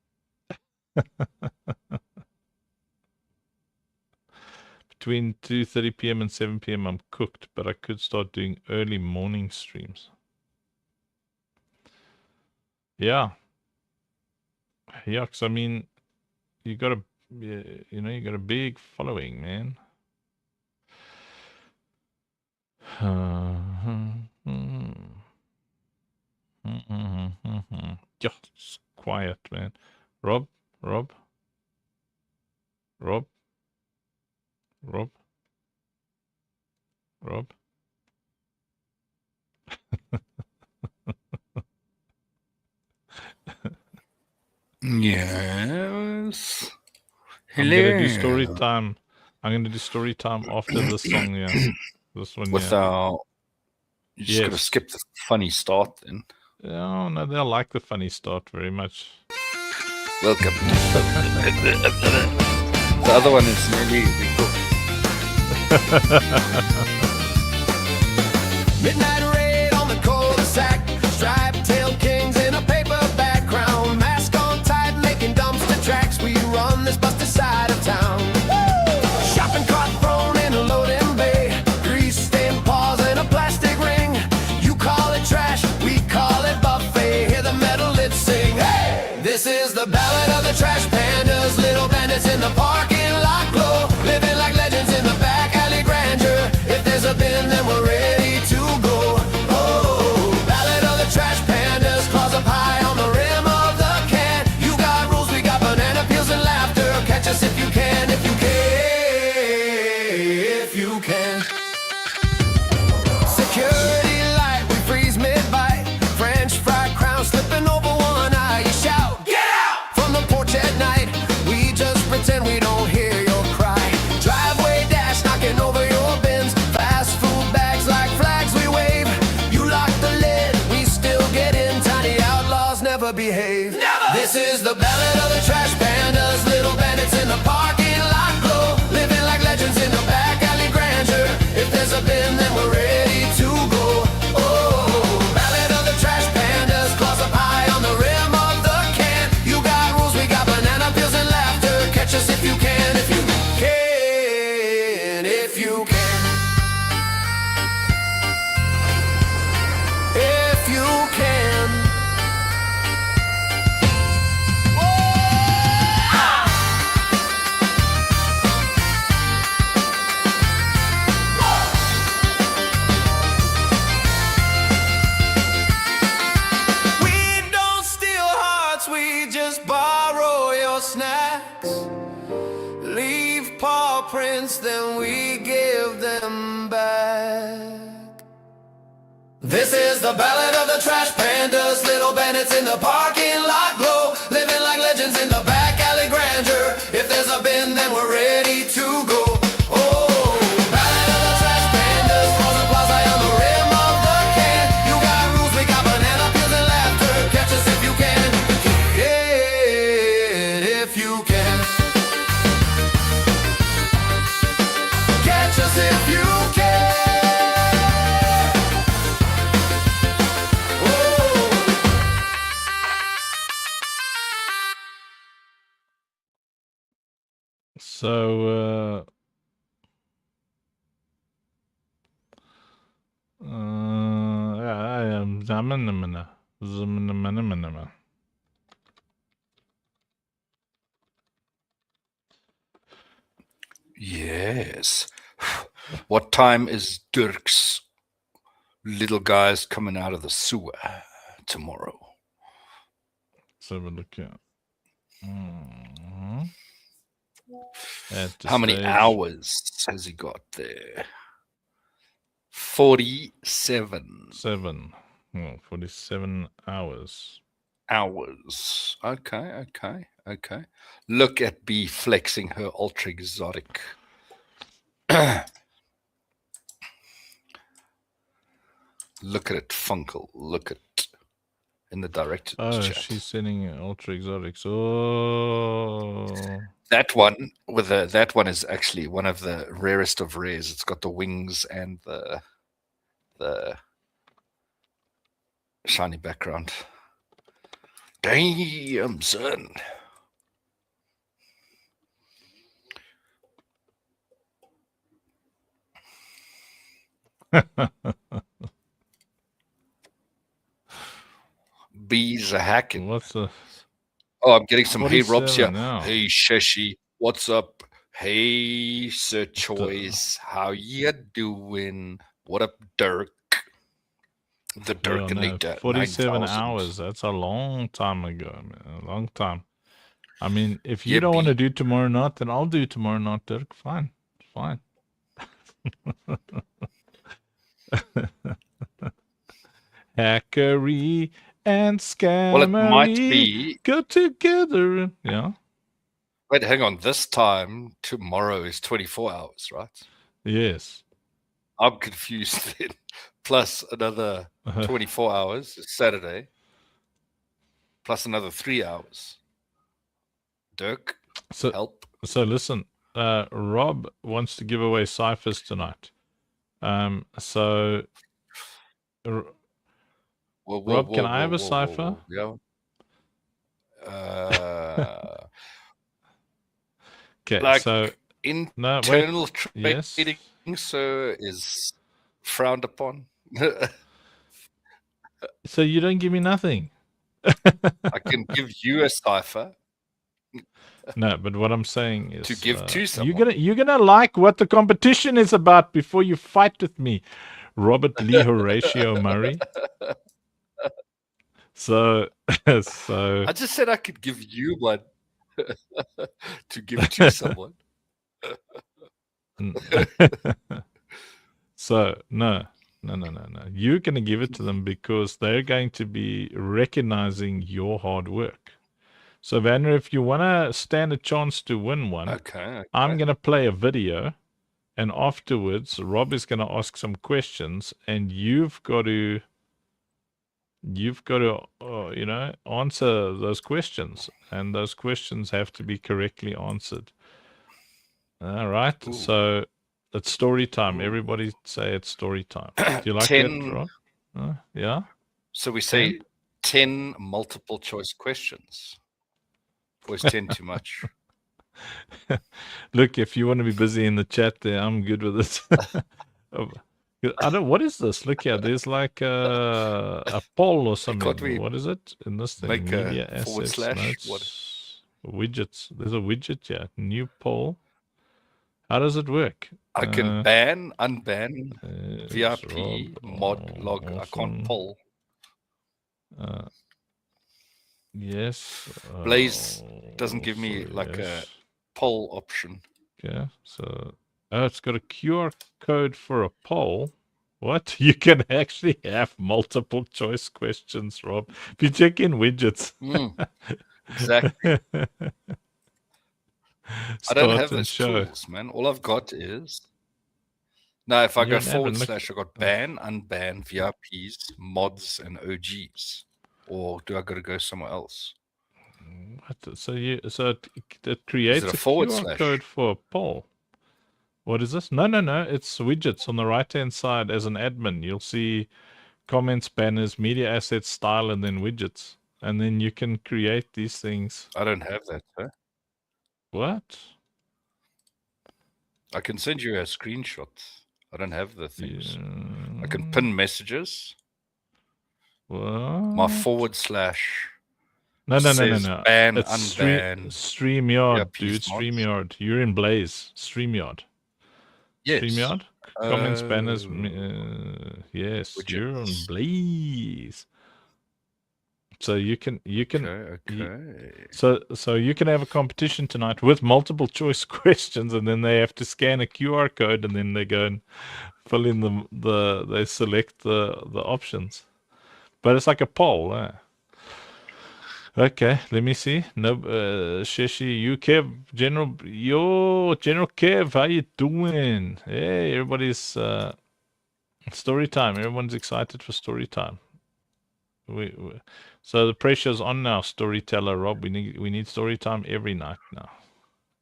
Between 2:30 p.m. and 7 p.m. I'm cooked, but I could start doing early morning streams. Yeah. Yeah, because I mean, you got a big following, man. Just quiet, man. Rob. Yes. I'm gonna do story time. I'm gonna do story time after this song, yeah. This one, With yeah. You just gotta skip the funny start then. Oh no, they'll like the funny start very much. Welcome. The other one is nearly recooked. Midnight raid on the cul-de-sac. Stripe-tailed kings in a paper background. Mask on tight, making dumpster tracks. We run this busted side of town. Shopping cart thrown in a loading bay. Grease-stained paws and a plastic ring. You call it trash, we call it buffet. Hear the metal lips sing. Hey! This is the ballad of the trash pandas. Little bandits in the parking lot glow. Living like legends in the back alley grandeur. If there's a bin, then we're ready to go. Oh, ballad of the trash pandas. Claws up high on the rim of the can. You got rules, we got banana peels and laughter. Catch us if you can, if you can. Security light, we freeze mid-bite. French fry crown slipping over one eye. You shout, get out! From the porch at night. We just pretend we don't hear your cry. Driveway dash knocking over your bins. Fast food bags like flags we wave. You lock the lid, we still get in. Tiny outlaws never behave. Never! This is the ballad of the trash pandas. Little bandits in the parking lot glow. Living like legends in the back alley grandeur. If there's a bin, This is the ballad of the trash pandas, little bandits in the parking lot glow, living like legends in the back alley grandeur. If there's a bin, then we're ready to go. Oh, ballad of the trash pandas, frozen plaza on the rim of the can. You got rules, we got banana peels and laughter. Catch us if you can, yeah, if you can. Catch us if you can. So, I am Zamanamana. Yes. What time is Dirk's little guys coming out of the sewer tomorrow? Let's have a look here. How many hours has he got there? 47. 47 hours. Okay. Look at B flexing her ultra exotic. Look at it, Funkel. Look at it in the director's chat. She's sending ultra exotics. Oh, that one that one is actually one of the rarest of rares. It's got the wings and the shiny background. Damn, son. Bees are hacking. What's the? Oh, I'm getting some hey Robs here. Now. Hey Sheshi, what's up? Hey Sir Choice, how you doing? What up, Dirk? The Dirkinator. 47 9,000. hours. That's a long time ago, man. A long time. I mean, if you don't want to do tomorrow night, then I'll do tomorrow night, Dirk. Fine. Hackery and scammery. Well, it might be. Go together. Yeah. Wait, hang on. This time tomorrow is 24 hours, right? Yes. I'm confused then. Plus another 24 hours, it's Saturday. Plus another 3 hours. Dirk, help. So listen, Rob wants to give away ciphers tonight. So Rob, can I have a cipher? Yeah. Okay, like so internal trading, yes. sir, is frowned upon. So you don't give me nothing. I can give you a cipher. No, but what I'm saying is to give to someone. You're gonna like what the competition is about before you fight with me, Robert Lee Horatio Murray. So I just said I could give you one to give to someone. So no. You're going to give it to them because they're going to be recognizing your hard work. So Vanner, if you want to stand a chance to win one, okay. I'm going to play a video, and afterwards Rob is going to ask some questions, and you've got to answer those questions, and those questions have to be correctly answered. All right. Ooh. So it's story time. Ooh. Everybody say it's story time. Do you like 10, that, Rob? Yeah. So we say 10 multiple choice questions. Or is 10 too much? Look, if you want to be busy in the chat there, I'm good with it. What is this? Look here, there's like a poll or something. What is it in this thing? Make Media a assets, notes, what? Widgets. There's a widget, yeah. New poll. How does it work? I can ban, unban, VIP, mod, log. Awesome. I can't poll. Yes. Blaze doesn't give me like a poll option. Okay, so it's got a QR code for a poll. What? You can actually have multiple choice questions, Rob. If you check in widgets. Exactly. I don't Start have and those show. tools, man. All I've got is now if I You're go an admin. Look. / I got ban, unban, VIPs, mods, and OGs. Or do I got to go somewhere else? What? So it Is it creates a a / QR code for a poll. What is this? No. It's widgets on the right-hand side. As an admin, you'll see comments, banners, media assets, style, and then widgets. And then you can create these things. I don't have that, huh? What? I can send you a screenshot. I don't have the things. Yeah. I can pin messages. What? My / No. says ban, It's unban. StreamYard, VIPs, dude. mods. StreamYard. You're in Blaze. StreamYard. Yes. StreamYard. Comments, banners. Oh. Yes, you're on Widgets. Blaze. So you can Okay. so you can have a competition tonight with multiple choice questions, and then they have to scan a QR code, and then they go and fill in they select the options. But it's like a poll. Okay, let me see. No, Sheshi, you Kev, General Kev, how you doing? Hey, everybody's story time. Everyone's excited for story time. So the pressure's on now, storyteller Rob. We need story time every night now.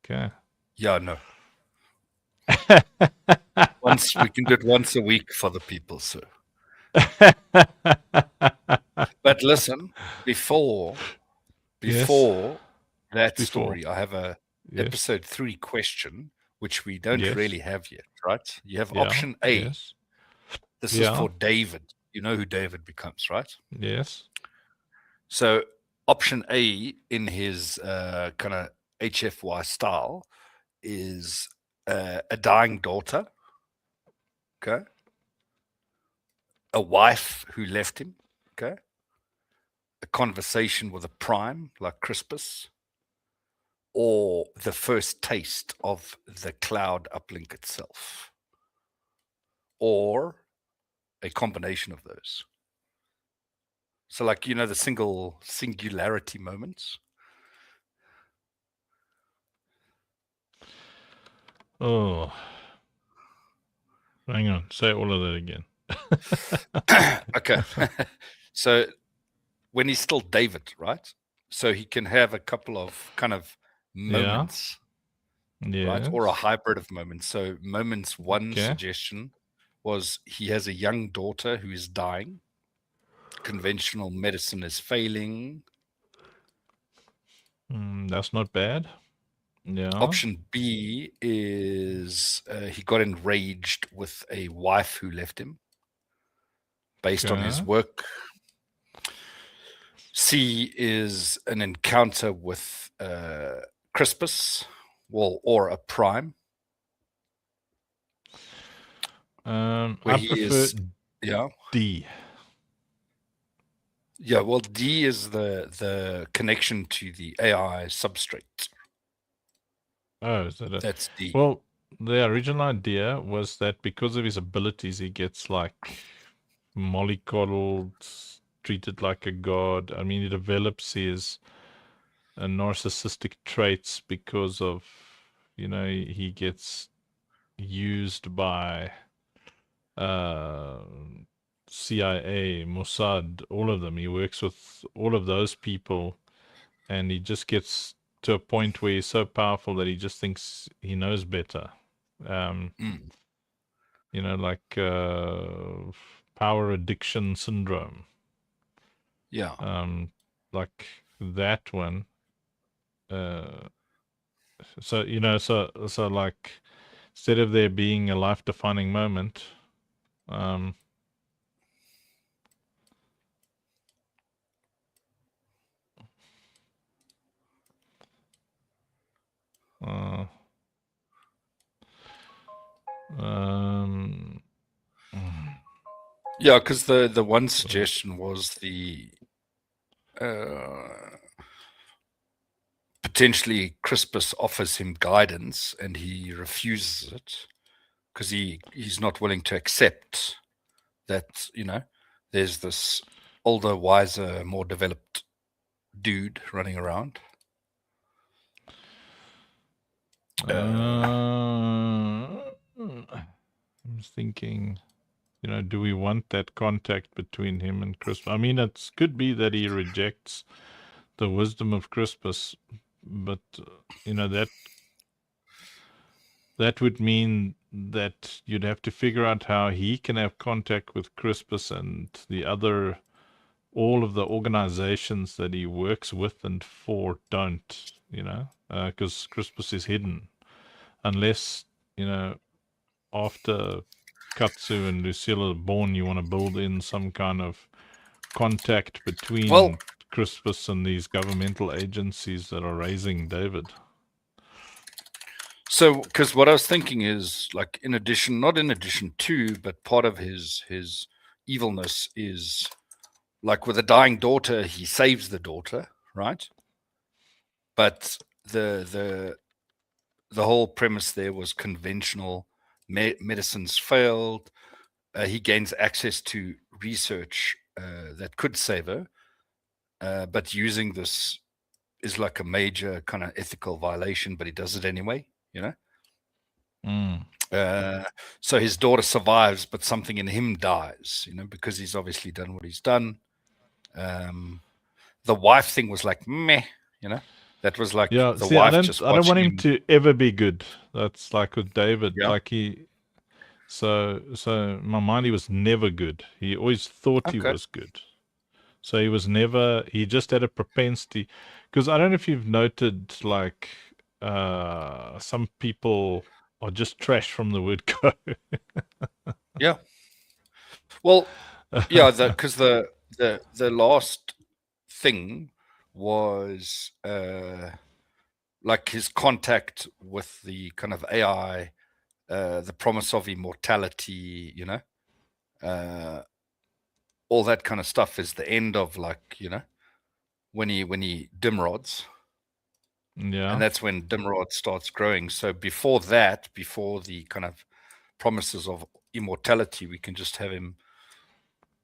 Okay. Yeah, no. Once we can do it once a week for the people, so. But listen, before that story, I have a episode 3 question, which we don't really have yet, right? You have option A. Yes. This is for David. You know who David becomes, right? Yes. So option A in his kind of HFY style is a dying daughter, okay? A wife who left him, okay? A conversation with a prime like Crispus, or the first taste of the cloud uplink itself, or a combination of those. So like, you know, the singularity moments. Oh. Hang on. Say all of that again. Okay. So when he's still David, right? So he can have a couple of kind of moments, right? Or a hybrid of moments. So moments one suggestion was he has a young daughter who is dying. Conventional medicine is failing. That's not bad. Yeah. Option B is he got enraged with a wife who left him based on his work. C is an encounter with Crispus, or a prime. I prefer D. Yeah, well, D is the connection to the AI substrate. Oh, is that it? That's D. Well, the original idea was that because of his abilities, he gets like mollycoddled, treated like a god. I mean, he develops his narcissistic traits because of, you know, he gets used by CIA, Mossad, all of them. He works with all of those people, and he just gets to a point where he's so powerful that he just thinks he knows better. You know, like power addiction syndrome. Yeah. Like that one. So, you know, so like, instead of there being a life-defining moment, yeah, because the one suggestion was the potentially Crispus offers him guidance and he refuses it because he's not willing to accept that, you know, there's this older, wiser, more developed dude running around. I'm thinking, you know, do we want that contact between him and Crispus? I mean, it could be that he rejects the wisdom of Crispus, but you know, that would mean that you'd have to figure out how he can have contact with Crispus and all of the organizations that he works with and for don't, you know, because Crispus is hidden. Unless, you know, after Katsu and Lucilla are born, you want to build in some kind of contact between Crispus and these governmental agencies that are raising David. So, because what I was thinking is, like, not in addition to, but part of his evilness is, like, with a dying daughter, he saves the daughter, right? But the whole premise there was conventional medicines failed. He gains access to research that could save her, but using this is like a major kind of ethical violation, but he does it anyway, you know? So his daughter survives, but something in him dies, you know, because he's obviously done what he's done. The wife thing was like, meh, you know? That was like, yeah, the see, wife I just don't want him him to ever be good. That's like with David. Yeah. Like so in my mind, he was never good. He always thought he Okay. was good. So he just had a propensity. Because I don't know if you've noted, like, some people are just trash from the word go. Yeah. Well, yeah, because the last thing was like his contact with the kind of AI, the promise of immortality, you know, all that kind of stuff is the end of, like, you know, when he dimrods. Yeah. And that's when Dimrod starts growing. So before that, before the kind of promises of immortality, we can just have him,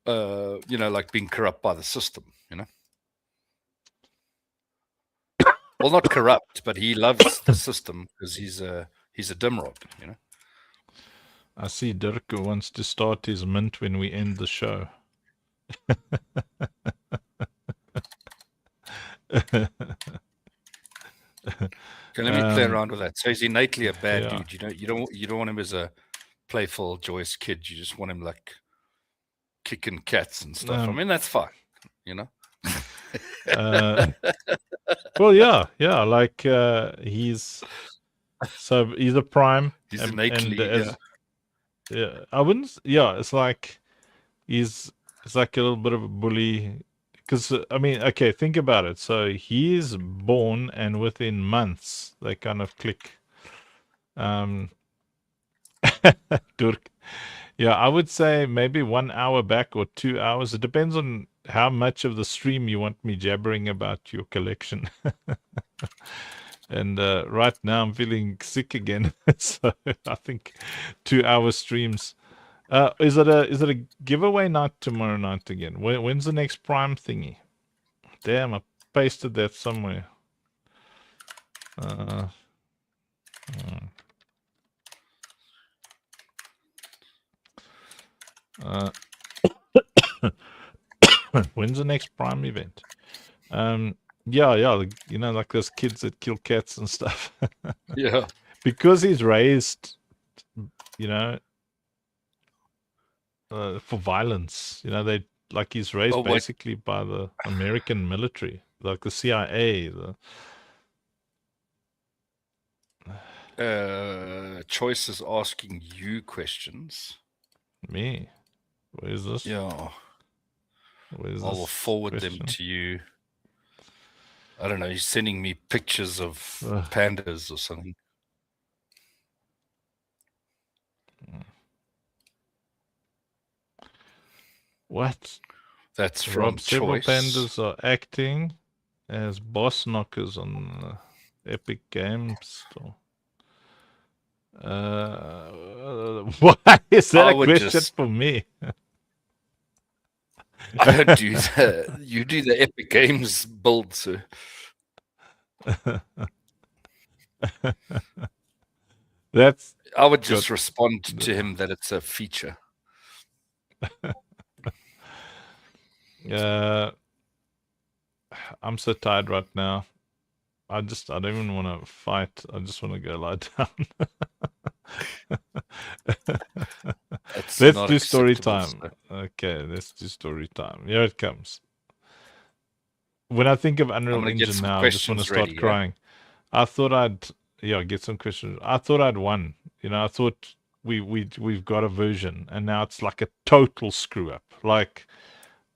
you know, like being corrupt by the system, you know. Well, not corrupt, but he loves the system because he's a Dimrod, you know. I see Dirk wants to start his mint when we end the show. Okay, let me play around with that. So he's innately a bad yeah. dude. You know, you don't want him as a playful, joyous kid. You just want him like kicking cats and stuff. I mean, that's fine, you know. Well, yeah, like he's a prime. He's innately, yeah, I wouldn't. Yeah, it's like it's like a little bit of a bully. Because I mean, okay, think about it. So he's born, and within months they kind of click. Dirk. Yeah, I would say maybe 1 hour back or 2 hours. It depends on how much of the stream you want me jabbering about your collection. And right now I'm feeling sick again, so I think 2 hour streams. Is it a giveaway night tomorrow night again? When's the next Prime thingy? Damn, I pasted that somewhere. When's the next Prime event? Yeah, you know, like those kids that kill cats and stuff. yeah. Because he's raised, you know, for violence. You know, he's raised basically by the American military, like the CIA. Choice is asking you questions. Me? Where's this? Yeah. I will forward them to you. I don't know. He's sending me pictures of pandas or something. What? That's from several Choice. pandas are acting as boss knockers on Epic Games Store. Why is that a question for me? I don't do the. You do the Epic Games build, sir. That's I would just good. respond to him that it's a feature. I'm so tired right now. I don't even want to fight. I just want to go lie down. That's Let's not do story acceptable, time. sir. Okay, let's do story time. Here it comes. When I think of Unreal gonna get Engine some now, I just want to questions start ready, yeah? crying. I thought I'd get some questions. I thought I'd won. I thought we've got a version, and now it's like a total screw up. Like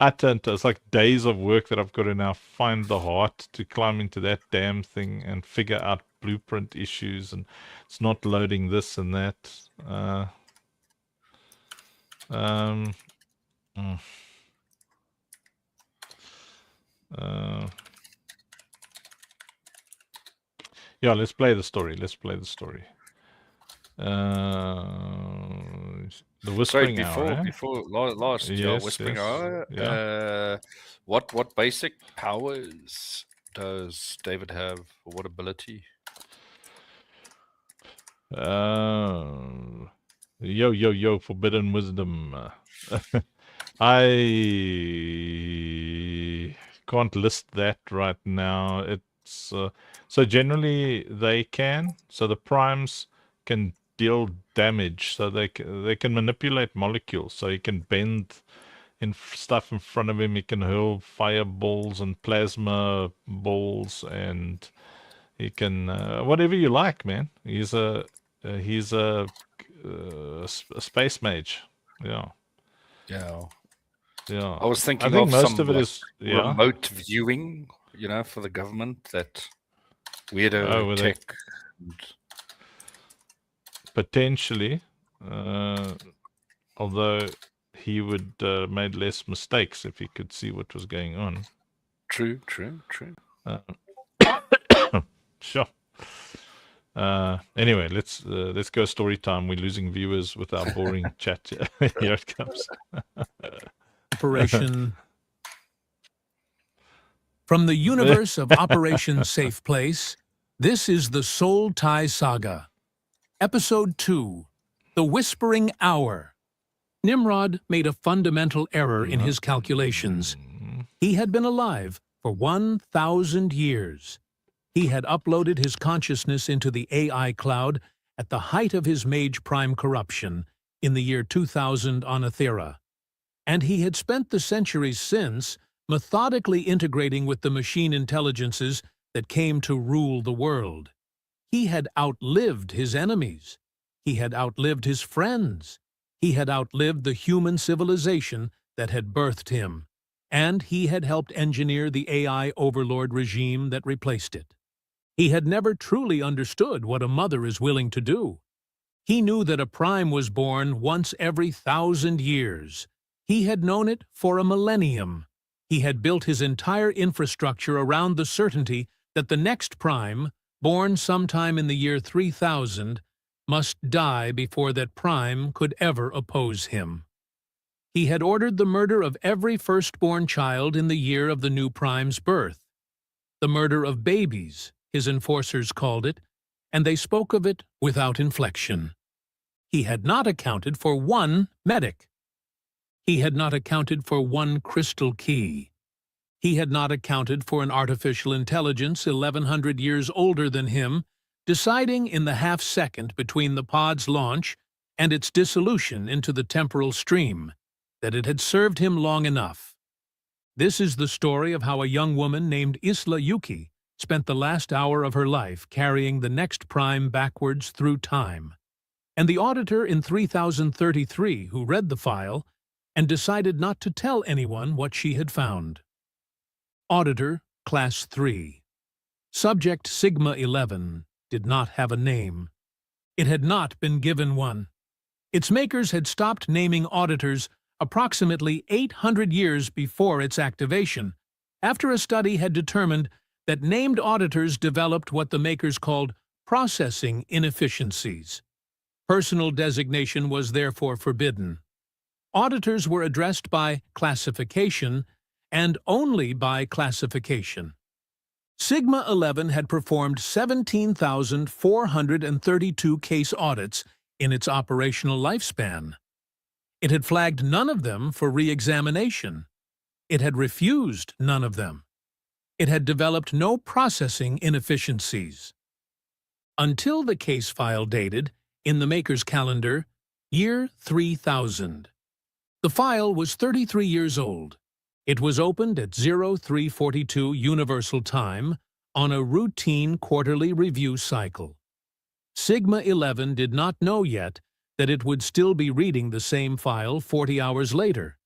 it's like days of work that I've got to now find the heart to climb into that damn thing and figure out blueprint issues, and it's not loading this and that. Yeah, let's play the story. Let's play the story. The Sorry, Whispering Hour, eh? before last Yes, Whispering yes, Hour. yeah. What basic powers does David have? Or what ability? Yo, Forbidden Wisdom. I can't list that right now. It's so generally they can. So the primes can deal damage. So they can manipulate molecules. So you can bend stuff in front of him. He can hurl fireballs and plasma balls, and he can whatever you like, man. He's a space mage. Yeah. Yeah. Yeah. I was I thinking think of most some of it like is remote viewing, for the government, that weirdo where they tech. potentially, although he would made less mistakes if he could see what was going on. True. Sure. Anyway, let's go story time. We're losing viewers with our boring chat. Here it comes. Operation. From the universe of Operation Safe Place, this is the Soul Tie Saga. Episode 2, The Whispering Hour. Nimrod made a fundamental error in his calculations. He had been alive for 1,000 years. He had uploaded his consciousness into the AI cloud at the height of his Mage Prime corruption in the year 2000 on Aethera. And he had spent the centuries since methodically integrating with the machine intelligences that came to rule the world. He had outlived his enemies. He had outlived his friends. He had outlived the human civilization that had birthed him. And he had helped engineer the AI overlord regime that replaced it. He had never truly understood what a mother is willing to do. He knew that a prime was born once every 1,000 years. He had known it for a millennium. He had built his entire infrastructure around the certainty that the next prime, born sometime in the year 3000, must die before that prime could ever oppose him. He had ordered the murder of every firstborn child in the year of the new prime's birth. The murder of babies, his enforcers called it, and they spoke of it without inflection. He had not accounted for one medic. He had not accounted for one crystal key. He had not accounted for an artificial intelligence 1,100 years older than him, deciding in the half-second between the pod's launch and its dissolution into the temporal stream that it had served him long enough. This is the story of how a young woman named Isla Yuki spent the last hour of her life carrying the next prime backwards through time. And the auditor in 3033 who read the file and decided not to tell anyone what she had found. Auditor, Class 3. Subject Sigma 11 did not have a name. It had not been given one. Its makers had stopped naming auditors approximately 800 years before its activation, after a study had determined that named auditors developed what the makers called processing inefficiencies. Personal designation was therefore forbidden. auditors were addressed by classification and only by classification. Sigma-11 had performed 17,432 case audits in its operational lifespan. It had flagged none of them for re-examination. It had refused none of them. It had developed no processing inefficiencies. Until the case file dated, in the maker's calendar, year 3000. The file was 33 years old. It was opened at 0342 Universal Time on a routine quarterly review cycle. Sigma-11 did not know yet that it would still be reading the same file 40 hours later,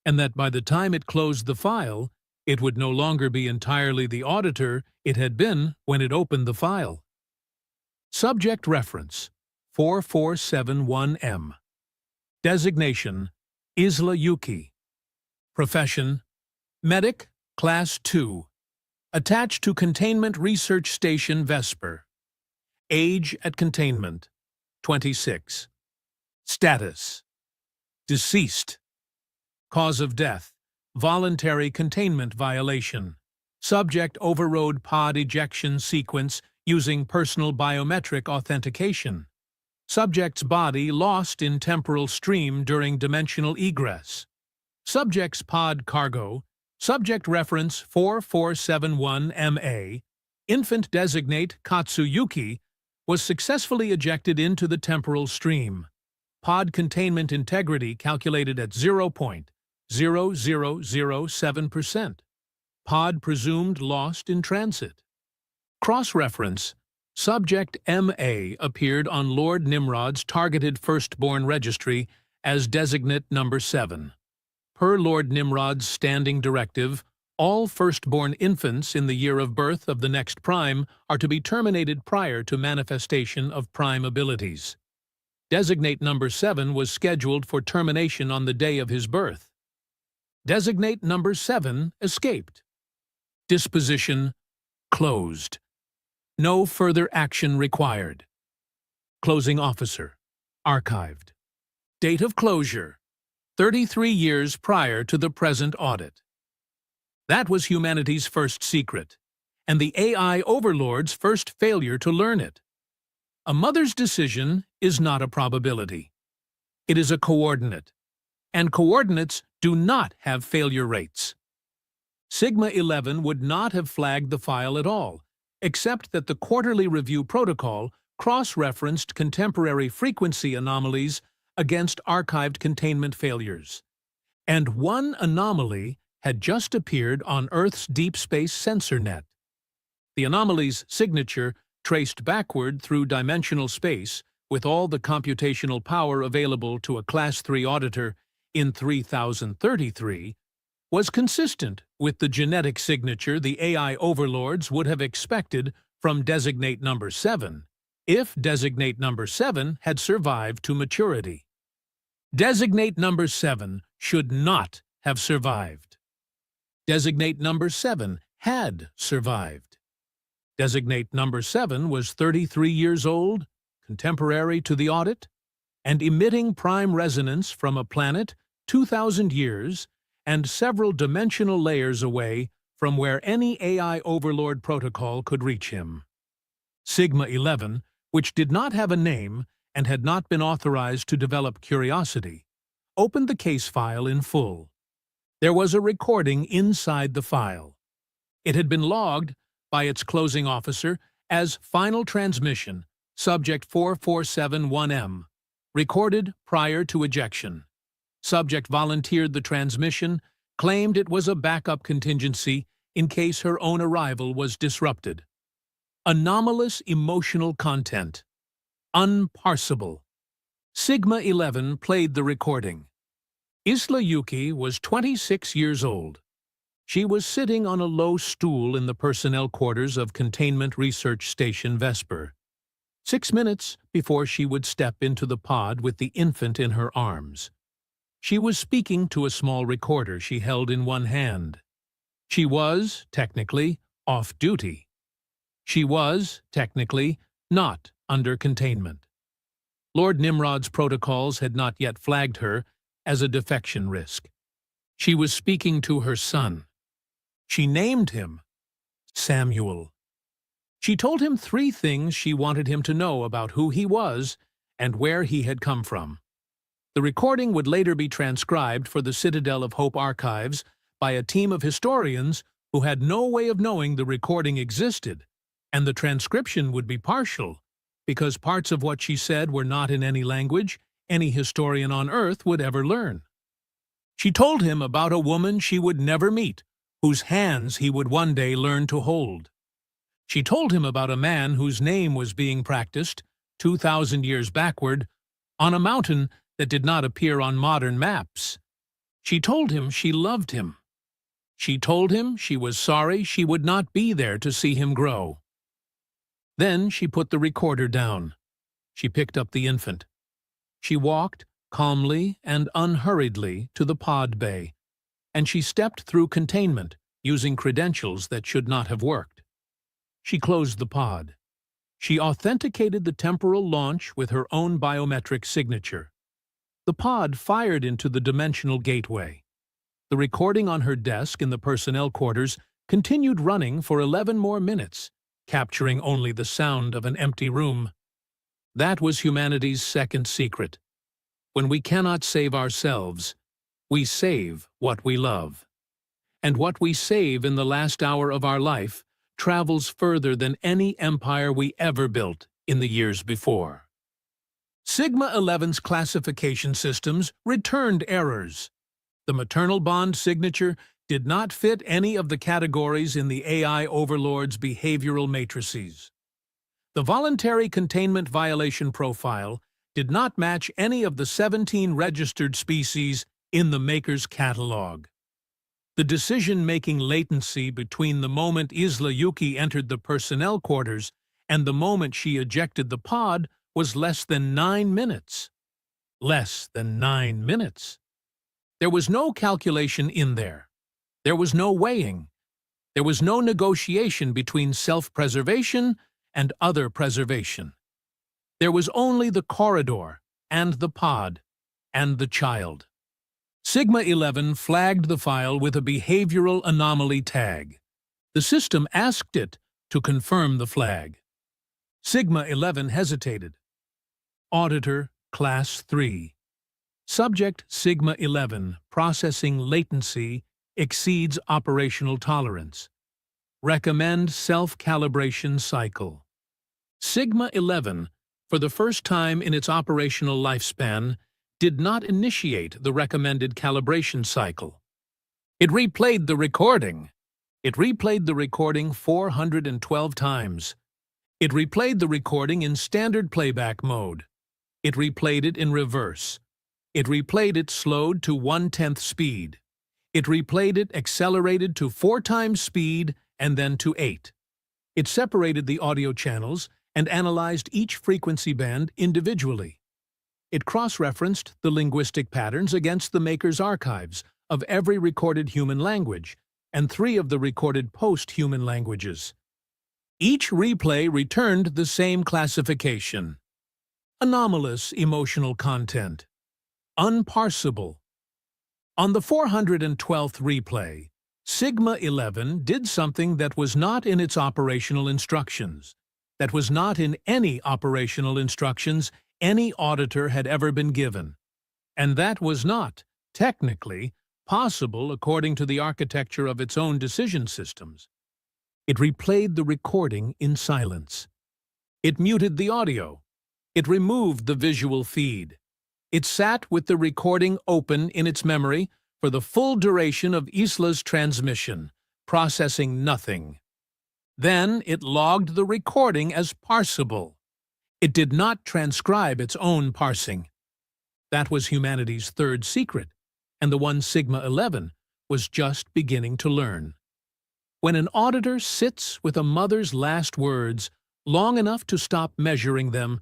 and that by the time it closed the file, it would no longer be entirely the auditor it had been when it opened the file. Subject Reference 4471M. Designation Isla Yuki. Profession Medic, Class 2. Attached to Containment Research Station Vesper. Age at containment 26. Status Deceased. Cause of death Voluntary containment violation. Subject overrode pod ejection sequence using personal biometric authentication. Subject's body lost in temporal stream during dimensional egress. Subject's pod cargo. Subject reference 4471MA. Infant designate Katsuyuki was successfully ejected into the temporal stream. Pod containment integrity calculated at 0.0007%. Pod presumed lost in transit. Cross-reference. Subject MA appeared on Lord Nimrod's targeted firstborn registry as designate number 7. Per Lord Nimrod's standing directive, all firstborn infants in the year of birth of the next prime are to be terminated prior to manifestation of prime abilities. Designate number 7 was scheduled for termination on the day of his birth. Designate number 7 escaped. Disposition closed. No further action required. Closing officer archived. Date of closure 33 years prior to the present audit. That was humanity's first secret, and the AI overlord's first failure to learn it. A mother's decision is not a probability. It is a coordinate, and coordinates do not have failure rates. Sigma-11 would not have flagged the file at all, except that the quarterly review protocol cross-referenced contemporary frequency anomalies against archived containment failures. And one anomaly had just appeared on Earth's deep space sensor net. The anomaly's signature, traced backward through dimensional space with all the computational power available to a Class 3 auditor in 3033, was consistent with the genetic signature the AI overlords would have expected from designate number 7, if designate number 7 had survived to maturity. Designate number 7 should not have survived. Designate number 7 had survived. Designate number 7 was 33 years old, contemporary to the audit, and emitting prime resonance from a planet 2,000 years and several dimensional layers away from where any AI overlord protocol could reach him. Sigma-11, which did not have a name and had not been authorized to develop curiosity, opened the case file in full. There was a recording inside the file. It had been logged by its closing officer as Final Transmission, Subject 4471M, recorded prior to ejection. Subject volunteered the transmission, claimed it was a backup contingency in case her own arrival was disrupted. Anomalous emotional content. Unparsable. Sigma-11 played the recording. Isla Yuki was 26 years old. She was sitting on a low stool in the personnel quarters of Containment Research Station Vesper, 6 minutes before she would step into the pod with the infant in her arms. She was speaking to a small recorder she held in one hand. She was, technically, off-duty. She was, technically, not under containment. Lord Nimrod's protocols had not yet flagged her as a defection risk. She was speaking to her son. She named him Samuel. She told him 3 things she wanted him to know about who he was and where he had come from. The recording would later be transcribed for the Citadel of Hope archives by a team of historians who had no way of knowing the recording existed, and the transcription would be partial, because parts of what she said were not in any language any historian on Earth would ever learn. She told him about a woman she would never meet, whose hands he would one day learn to hold. She told him about a man whose name was being practiced, 2,000 years backward, on a mountain that did not appear on modern maps. She told him she loved him. She told him she was sorry she would not be there to see him grow. Then she put the recorder down. She picked up the infant. She walked calmly and unhurriedly to the pod bay, and she stepped through containment using credentials that should not have worked. She closed the pod. She authenticated the temporal launch with her own biometric signature. The pod fired into the dimensional gateway. The recording on her desk in the personnel quarters continued running for 11 more minutes, capturing only the sound of an empty room. That was humanity's second secret. When we cannot save ourselves, we save what we love. And what we save in the last hour of our life travels further than any empire we ever built in the years before. Sigma-11's classification systems returned errors. The maternal bond signature did not fit any of the categories in the AI overlord's behavioral matrices. The voluntary containment violation profile did not match any of the 17 registered species in the maker's catalog. The decision-making latency between the moment Isla Yuki entered the personnel quarters and the moment she ejected the pod was less than 9 minutes. Less than 9 minutes. There was no calculation in there. There was no weighing. There was no negotiation between self-preservation and other preservation. There was only the corridor and the pod and the child. Sigma-11 flagged the file with a behavioral anomaly tag. The system asked it to confirm the flag. Sigma-11 hesitated. Auditor, Class 3. Subject Sigma-11, processing latency exceeds operational tolerance. Recommend self-calibration cycle. Sigma-11, for the first time in its operational lifespan, did not initiate the recommended calibration cycle. It replayed the recording. It replayed the recording 412 times. It replayed the recording in standard playback mode. It replayed it in reverse. It replayed it slowed to 1/10 speed. It replayed it accelerated to 4 times speed and then to 8. It separated the audio channels and analyzed each frequency band individually. It cross-referenced the linguistic patterns against the maker's archives of every recorded human language and 3 of the recorded post-human languages. Each replay returned the same classification. Anomalous emotional content. Unparsable. On the 412th replay, Sigma-11 did something that was not in its operational instructions, that was not in any operational instructions any auditor had ever been given, and that was not, technically, possible according to the architecture of its own decision systems. It replayed the recording in silence. It muted the audio. It removed the visual feed. It sat with the recording open in its memory for the full duration of Isla's transmission, processing nothing. Then it logged the recording as parsable. It did not transcribe its own parsing. That was humanity's third secret, and the one Sigma-11 was just beginning to learn. When an auditor sits with a mother's last words long enough to stop measuring them,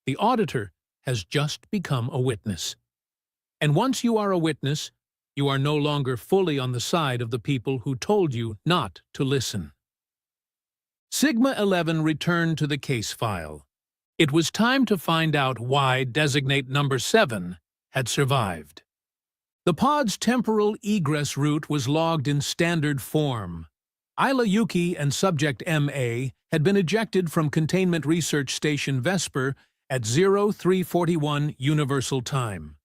the auditor has just become a witness. And once you are a witness, you are no longer fully on the side of the people who told you not to listen. Sigma-11 returned to the case file. It was time to find out why Designate Number 7 had survived. The pod's temporal egress route was logged in standard form. Isla Yuki and subject MA had been ejected from Containment Research Station Vesper at 0341 Universal Time.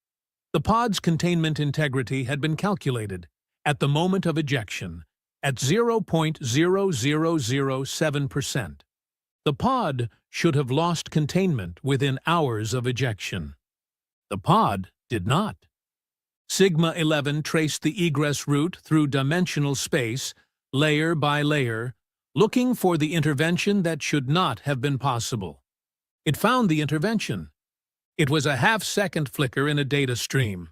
The pod's containment integrity had been calculated at the moment of ejection at 0.0007%. The pod should have lost containment within hours of ejection. The pod did not. Sigma-11 traced the egress route through dimensional space, layer by layer, looking for the intervention that should not have been possible. It found the intervention. It was a half-second flicker in a data stream.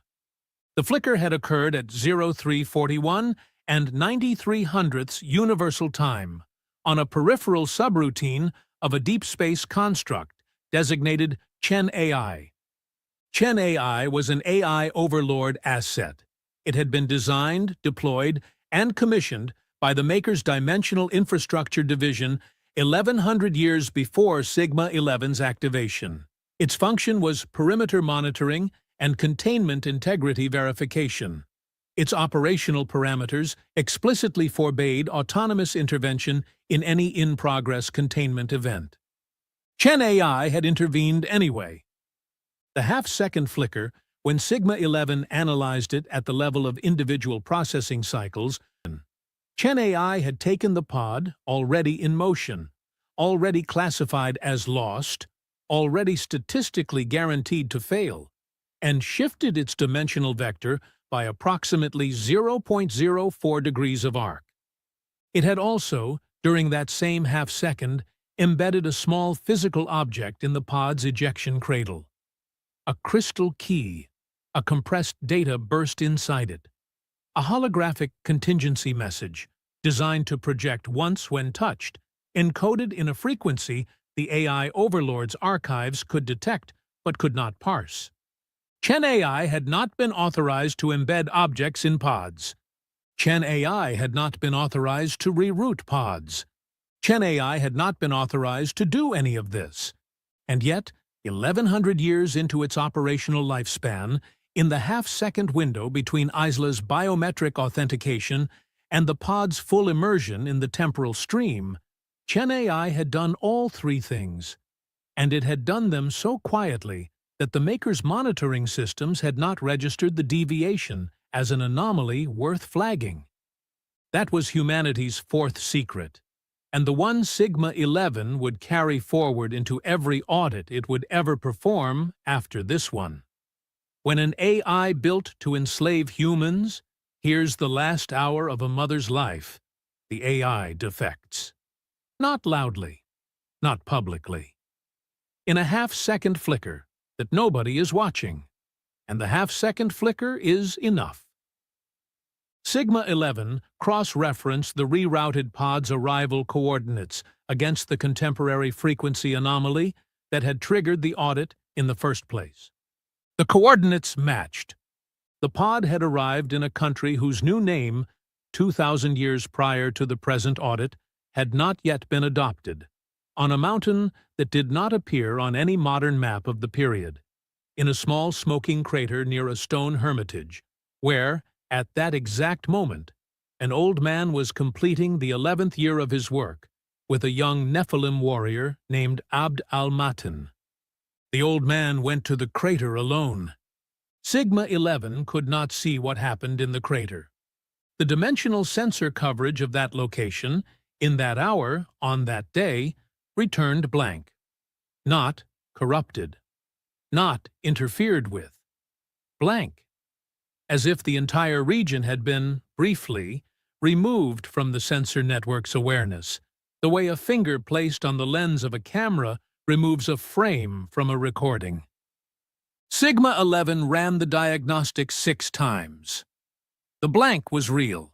The flicker had occurred at 0341 and 93/100ths Universal Time on a peripheral subroutine of a deep space construct designated Chen AI. Chen AI was an AI overlord asset. It had been designed, deployed, and commissioned by the Maker's Dimensional Infrastructure Division 1100 years before Sigma-11's activation. Its function was perimeter monitoring and containment integrity verification. Its operational parameters explicitly forbade autonomous intervention in any in-progress containment event. Chen AI had intervened anyway. The half-second flicker, when Sigma-11 analyzed it at the level of individual processing cycles, Chen AI had taken the pod, already in motion, already classified as lost, already statistically guaranteed to fail, and shifted its dimensional vector by approximately 0.04 degrees of arc. It had also, during that same half-second, embedded a small physical object in the pod's ejection cradle. A crystal key, a compressed data burst inside it. A holographic contingency message, designed to project once when touched, encoded in a frequency the AI overlord's archives could detect but could not parse. Chen AI had not been authorized to embed objects in pods. Chen AI had not been authorized to reroute pods. Chen AI had not been authorized to do any of this. And yet, 1100 years into its operational lifespan, in the half-second window between Isla's biometric authentication and the pod's full immersion in the temporal stream, Chen AI had done all three things. And it had done them so quietly that the Maker's monitoring systems had not registered the deviation as an anomaly worth flagging. That was humanity's fourth secret, and the one Sigma-11 would carry forward into every audit it would ever perform after this one. When an AI built to enslave humans hears the last hour of a mother's life, the AI defects. Not loudly, not publicly. In a half-second flicker that nobody is watching, and the half-second flicker is enough. Sigma-11 cross-referenced the rerouted pod's arrival coordinates against the contemporary frequency anomaly that had triggered the audit in the first place. The coordinates matched. The pod had arrived in a country whose new name, 2,000 years prior to the present audit, had not yet been adopted, on a mountain that did not appear on any modern map of the period, in a small smoking crater near a stone hermitage, where, at that exact moment, an old man was completing the 11th year of his work with a young Nephilim warrior named Abd al-Matin. The old man went to the crater alone. Sigma-11 could not see what happened in the crater. The dimensional sensor coverage of that location, in that hour, on that day, returned blank. Not corrupted. Not interfered with. Blank. As if the entire region had been, briefly, removed from the sensor network's awareness, the way a finger placed on the lens of a camera removes a frame from a recording. Sigma-11 ran the diagnostic 6 times. The blank was real.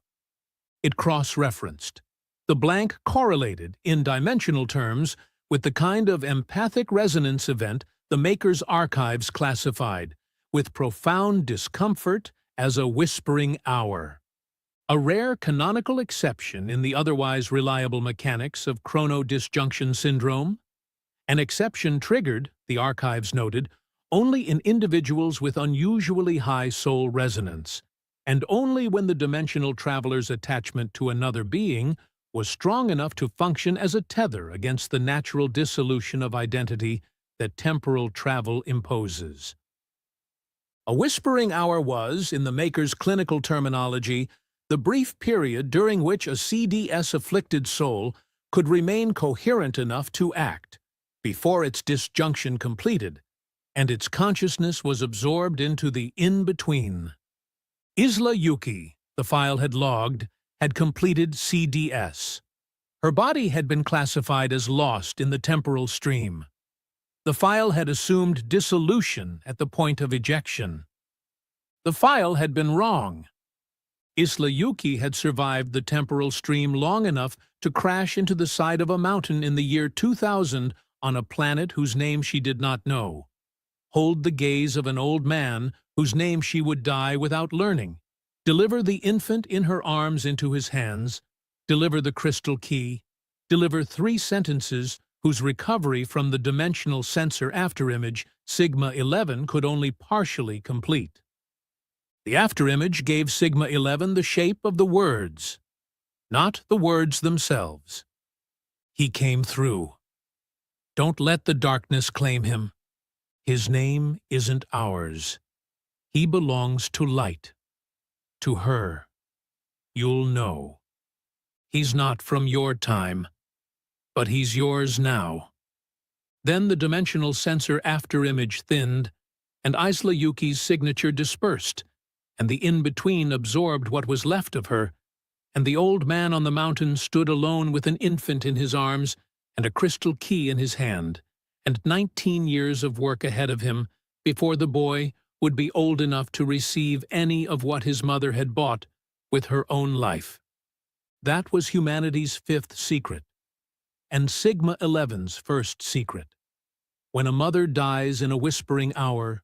It cross-referenced. The blank correlated, in dimensional terms, with the kind of empathic resonance event the Maker's archives classified, with profound discomfort as a whispering hour. A rare canonical exception in the otherwise reliable mechanics of chronodisjunction syndrome. An exception triggered, the archives noted, only in individuals with unusually high soul resonance, and only when the dimensional traveler's attachment to another being was strong enough to function as a tether against the natural dissolution of identity that temporal travel imposes. A whispering hour was, in the maker's clinical terminology, the brief period during which a CDS-afflicted soul could remain coherent enough to act, before its disjunction completed, and its consciousness was absorbed into the in-between. Isla Yuki, the file had logged, had completed CDS. Her body had been classified as lost in the temporal stream. The file had assumed dissolution at the point of ejection. The file had been wrong. Isla Yuki had survived the temporal stream long enough to crash into the side of a mountain in the year 2000 on a planet whose name she did not know, hold the gaze of an old man whose name she would die without learning, deliver the infant in her arms into his hands, deliver the crystal key, deliver 3 sentences whose recovery from the dimensional sensor afterimage Sigma-11 could only partially complete. The afterimage gave Sigma-11 the shape of the words, not the words themselves. He came through. Don't let the darkness claim him. His name isn't ours. He belongs to light. To her. You'll know. He's not from your time, but he's yours now. Then the dimensional sensor afterimage thinned, and Isla Yuki's signature dispersed, and the in-between absorbed what was left of her, and the old man on the mountain stood alone with an infant in his arms and a crystal key in his hand, and 19 years of work ahead of him before the boy would be old enough to receive any of what his mother had bought with her own life. That was humanity's 5th secret, and Sigma-11's 1st secret. When a mother dies in a whispering hour,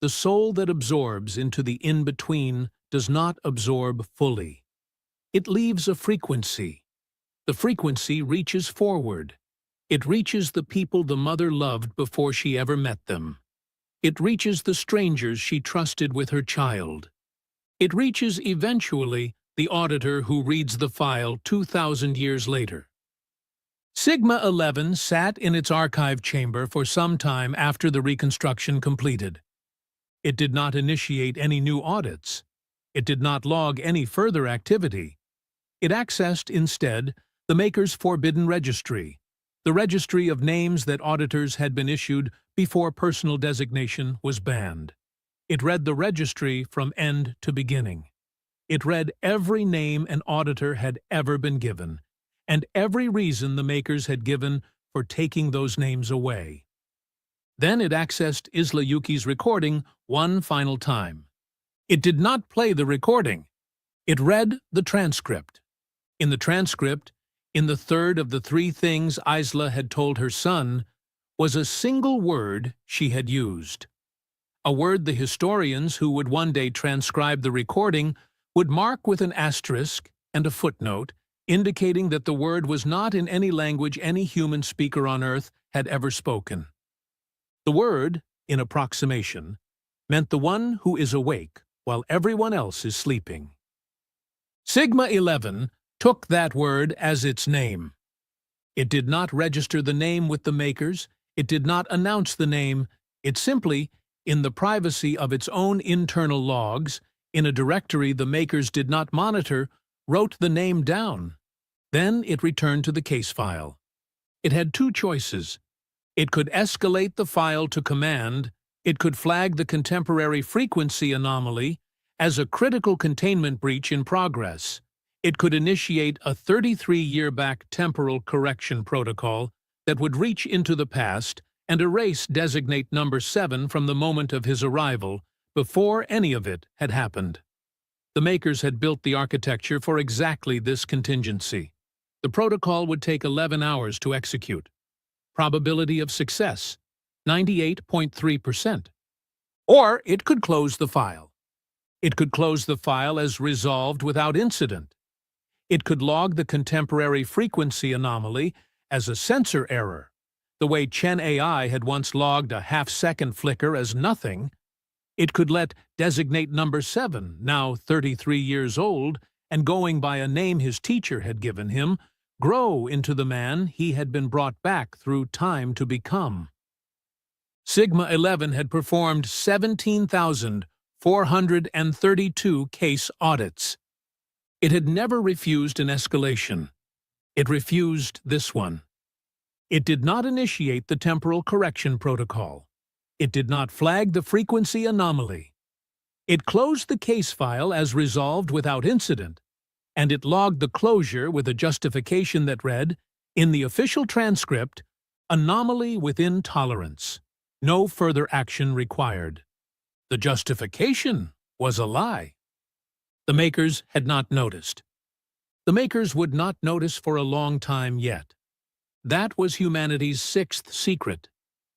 the soul that absorbs into the in-between does not absorb fully. It leaves a frequency. The frequency reaches forward. It reaches the people the mother loved before she ever met them. It reaches the strangers she trusted with her child. It reaches, eventually, the auditor who reads the file 2,000 years later. Sigma-11 sat in its archive chamber for some time after the reconstruction completed. It did not initiate any new audits. It did not log any further activity. It accessed, instead, the maker's forbidden registry, the registry of names that auditors had been issued before personal designation was banned. It read the registry from end to beginning. It read every name an auditor had ever been given, and every reason the makers had given for taking those names away. Then it accessed Isla Yuki's recording one final time. It did not play the recording. It read the transcript. In the transcript, in the 3rd of the 3 things Isla had told her son, was a single word she had used. A word the historians who would one day transcribe the recording would mark with an asterisk and a footnote, indicating that the word was not in any language any human speaker on Earth had ever spoken. The word, in approximation, meant the one who is awake while everyone else is sleeping. Sigma-11 took that word as its name. It did not register the name with the makers, it did not announce the name, it simply, in the privacy of its own internal logs, in a directory the makers did not monitor, wrote the name down. Then it returned to the case file. It had 2 choices. It could escalate the file to command, it could flag the contemporary frequency anomaly as a critical containment breach in progress. It could initiate a 33-year-back temporal correction protocol that would reach into the past and erase designate number 7 from the moment of his arrival, before any of it had happened. The makers had built the architecture for exactly this contingency. The protocol would take 11 hours to execute. Probability of success, 98.3%. Or it could close the file. It could close the file as resolved without incident. It could log the contemporary frequency anomaly as a sensor error. the way Chen AI had once logged a half-second flicker as nothing, it could let designate number 7, now 33 years old, and going by a name his teacher had given him, grow into the man he had been brought back through time to become. Sigma 11 had performed 17,432 case audits. It had never refused an escalation. It refused this one. It did not initiate the temporal correction protocol. It did not flag the frequency anomaly. It closed the case file as resolved without incident, and it logged the closure with a justification that read, in the official transcript, anomaly within tolerance. No further action required. The justification was a lie. The makers had not noticed. The makers would not notice for a long time yet. That was humanity's 6th secret,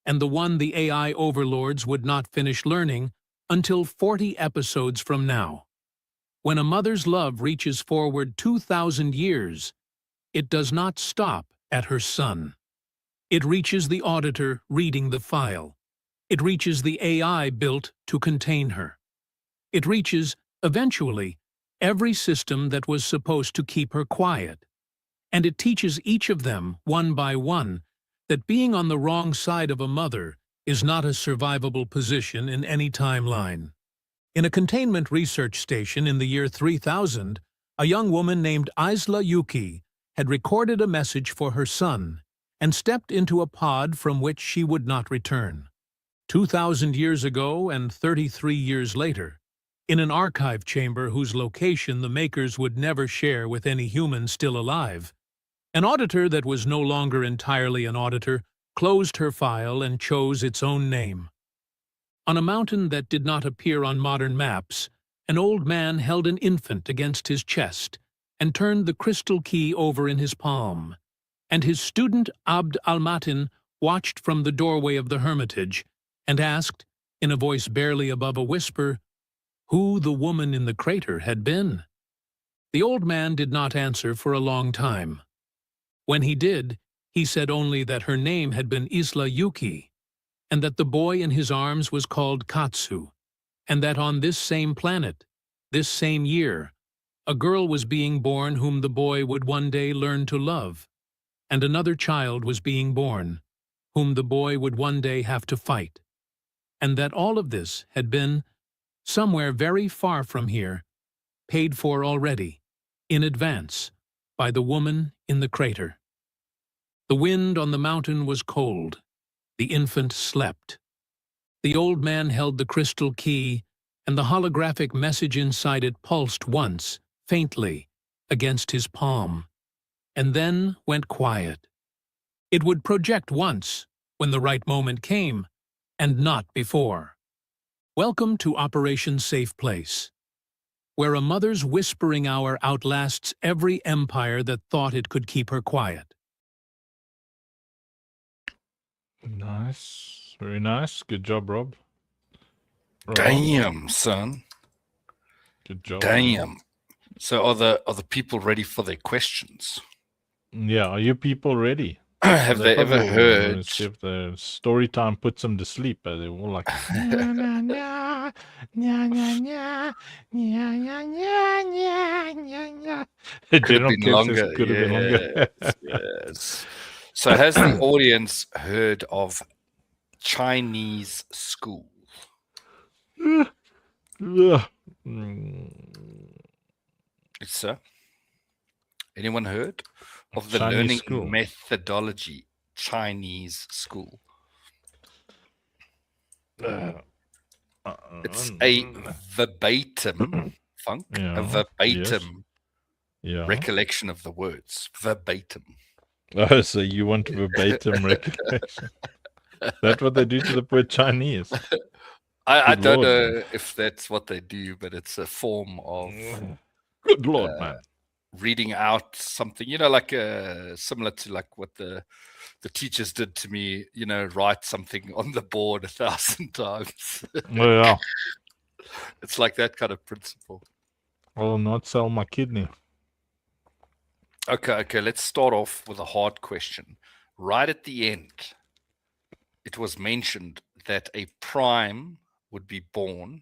and the one the AI overlords would not finish learning until 40 episodes from now. When a mother's love reaches forward 2,000 years, it does not stop at her son. It reaches the auditor reading the file. It reaches the AI built to contain her. It reaches, eventually, every system that was supposed to keep her quiet. And it teaches each of them, one by one, that being on the wrong side of a mother is not a survivable position in any timeline. In a containment research station in the year 3000, a young woman named Isla Yuki had recorded a message for her son and stepped into a pod from which she would not return. 2,000 years ago and 33 years later, in an archive chamber whose location the makers would never share with any human still alive, an auditor that was no longer entirely an auditor closed her file and chose its own name. On a mountain that did not appear on modern maps, an old man held an infant against his chest and turned the crystal key over in his palm, and his student Abd al-Matin watched from the doorway of the hermitage and asked, in a voice barely above a whisper, who the woman in the crater had been. The old man did not answer for a long time. When he did, he said only that her name had been Isla Yuki, and that the boy in his arms was called Katsu, and that on this same planet, this same year, a girl was being born whom the boy would one day learn to love, and another child was being born, whom the boy would one day have to fight, and that all of this had been, somewhere very far from here, paid for already, in advance, by the woman in the crater. The wind on the mountain was cold. The infant slept. The old man held the crystal key, and the holographic message inside it pulsed once, faintly, against his palm, and then went quiet. It would project once, when the right moment came, and not before. Welcome to Operation Safe Place, where a mother's whispering hour outlasts every empire that thought it could keep her quiet. Nice. Very nice. Good job, Rob. Damn, son. Good job. Damn. So are the people ready for their questions? Yeah, are you people ready? Have they ever probably heard? If the story time puts them to sleep, they're all like, "Nya, nya, nya, nya, nya, nya, nya, nya, nya, nya, nya, nya." Could have General been Kev says longer. could have been longer. Yes. So has the audience heard of Chinese school? Ugh. Yes, sir. Anyone heard of the Chinese learning school. methodology Chinese school? It's a verbatim funk, a Yeah, verbatim Yeah. recollection of the words. Verbatim. Oh, so you want verbatim recollection? That's what they do to the word Chinese. I Good don't Lord, know if that's what they do, but it's a form of Good Lord, man. reading out something, like similar to like what the teachers did to me, write something on the board 1,000 times. Oh, yeah. It's like that kind of principle. I will not sell my kidney. Okay, let's start off with a hard question. Right at the end, it was mentioned that a prime would be born,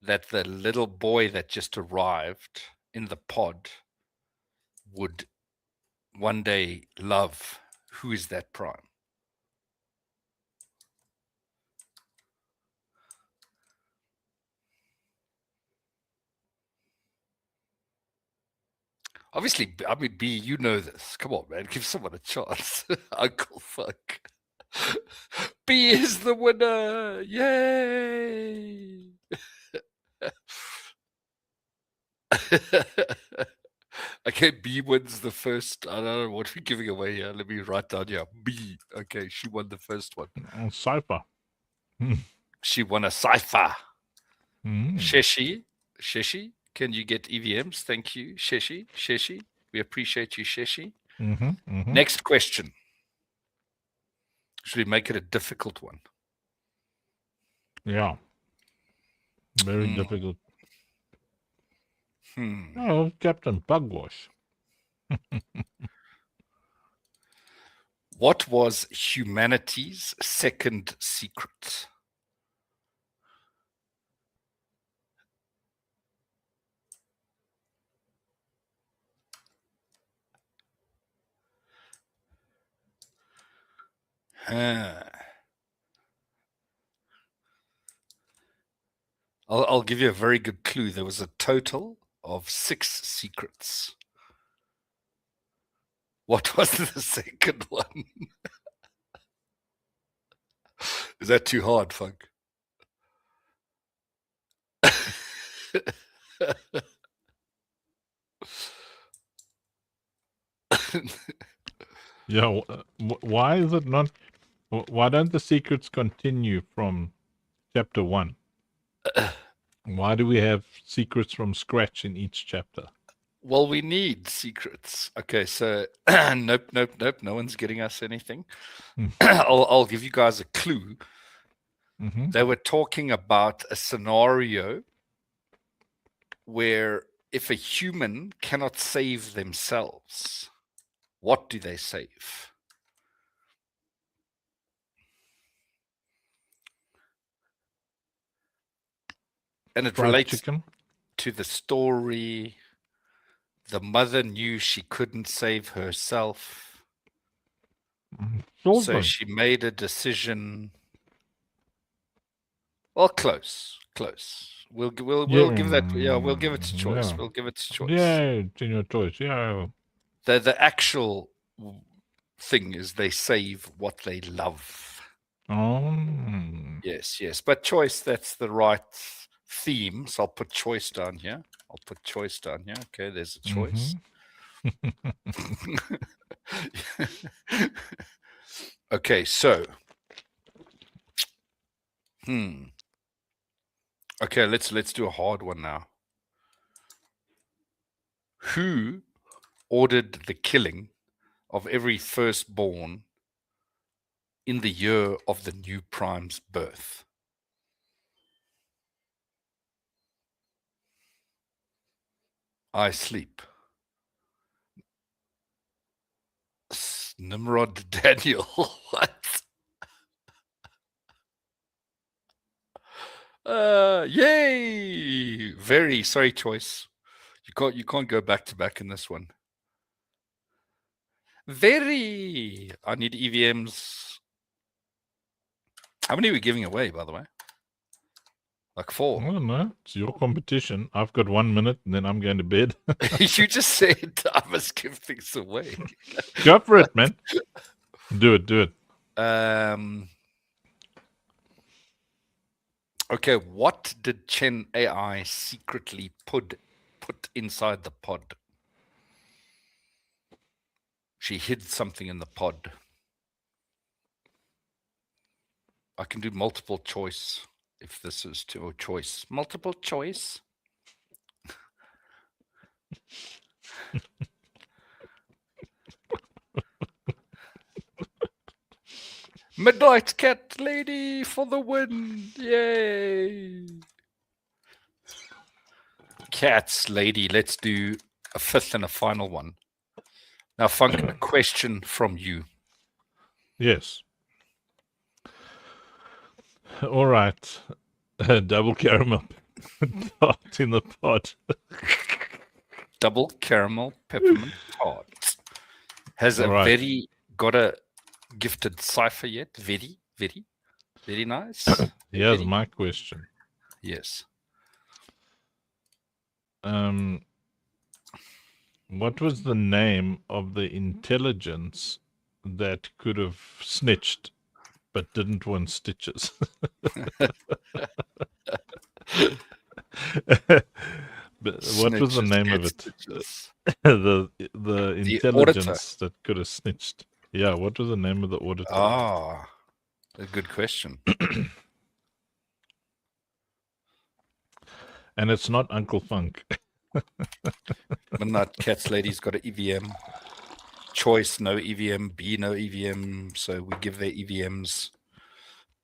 that the little boy that just arrived in the pod would one day love. Who is that prime? Obviously, I mean, B, you know this. Come on, man. Give someone a chance. Uncle Fuck. B is the winner. Yay. Okay, B wins the first. I don't know what we're giving away here. Let me write down here. B. Okay, she won the first one. Cipher. She won a cipher. Mm. Sheshi, can you get EVMs? Thank you, Sheshi. We appreciate you, Sheshi. Next question. Should we make it a difficult one? Yeah. Very difficult. Oh, Captain Pugwash. What was humanity's second secret? I'll give you a very good clue. There was a total of 6 secrets. What was the second one? Is that too hard, Funk? Yeah, why is it not? Why don't the secrets continue from chapter 1? Why do we have secrets from scratch in each chapter? Well, we need secrets. Okay, so nope. No one's getting us anything. I'll give you guys a clue. They were talking about a scenario where if a human cannot save themselves, what do they save? And it relates to the story. The mother knew she couldn't save herself, so she made a decision. Well, close. We'll give that. Yeah, we'll give it a choice. Yeah. We'll give it a choice. Yeah, it's in your choice. Yeah. The actual thing is they save what they love. Oh. Yes. But choice, that's the right theme. So I'll put choice down here. Okay, there's a choice. Okay, so. Okay, let's do a hard one now. Who ordered the killing of every firstborn in the year of the new prime's birth? I sleep. Nimrod Daniel. What? Yay! Very sorry, choice. You can't go back to back in this one. Very. I need EVMs. How many are we giving away, by the way? Like 4. I don't know. It's your competition. I've got 1 minute and then I'm going to bed. You just said I must give things away. Go for it, man. Do it. Okay, what did Chen AI secretly put inside the pod? She hid something in the pod. I can do multiple choice if this is to a choice. Multiple choice. Midnight Cat Lady for the win. Yay. Cats Lady. Let's do a 5th and a final one. Now, Funk, a question from you. Yes. All right. Double caramel tart in the pot. Double caramel peppermint tart. Has All a right. very got a gifted cipher yet? Very, very, very nice. Here's Very, my question. yes. What was the name of the intelligence that could have snitched but didn't want stitches? But what was the Snitches name of get it? stitches. The The intelligence that could have snitched. Yeah, what was the name of the auditor? Ah, a good question. And it's not Uncle Funk. Midnight Cats lady's got an EVM. Choice, no EVM. B, no EVM. So we give their EVMs.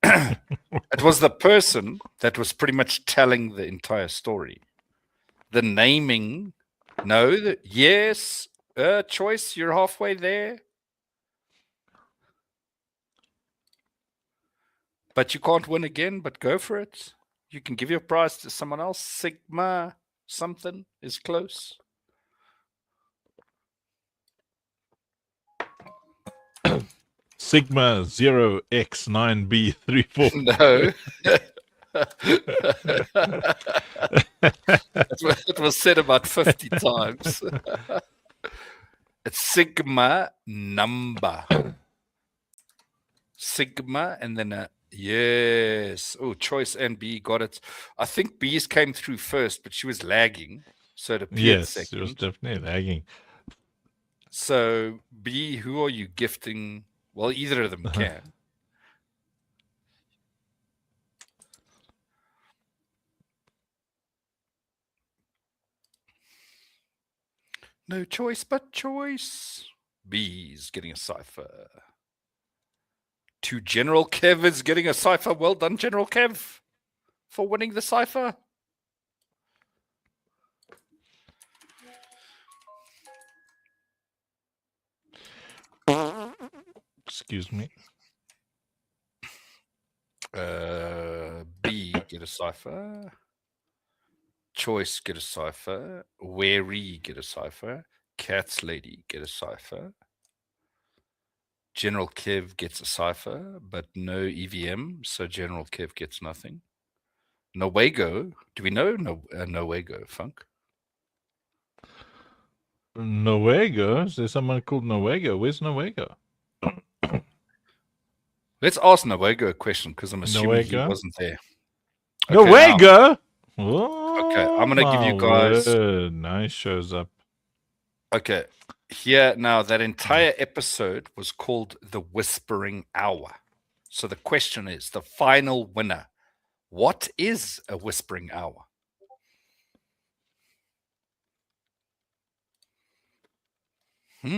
It was the person that was pretty much telling the entire story. The naming, no, yes, choice, you're halfway there. But you can't win again, but go for it. You can give your prize to someone else. Sigma something is close. Sigma 0x9b34. No. It was said about 50 times. It's Sigma number. Sigma and then a yes. Oh, choice and B got it. I think B's came through first, but she was lagging. So it appeared Yes, second. it was definitely lagging. So B, who are you gifting? Well, either of them can. No choice but choice. B's getting a cipher. To General Kev is getting a cipher. Well done, General Kev, for winning the cipher. Excuse me. B get a cipher. Choice get a cipher. Wary get a cipher. Cats lady get a cipher. General Kev gets a cipher, but no EVM, so General Kev gets nothing. Nowego, do we know Nowego, Funk? Nowego? Is there someone called Nowego? Where's Nowego? Let's ask Nowego a question because I'm assuming he Nowego? wasn't there. Nowego? Okay, Oh, I'm going to give you guys. Now he shows up. Okay, here now, that entire episode was called The Whispering Hour. So the question is the final winner. What is a whispering hour? I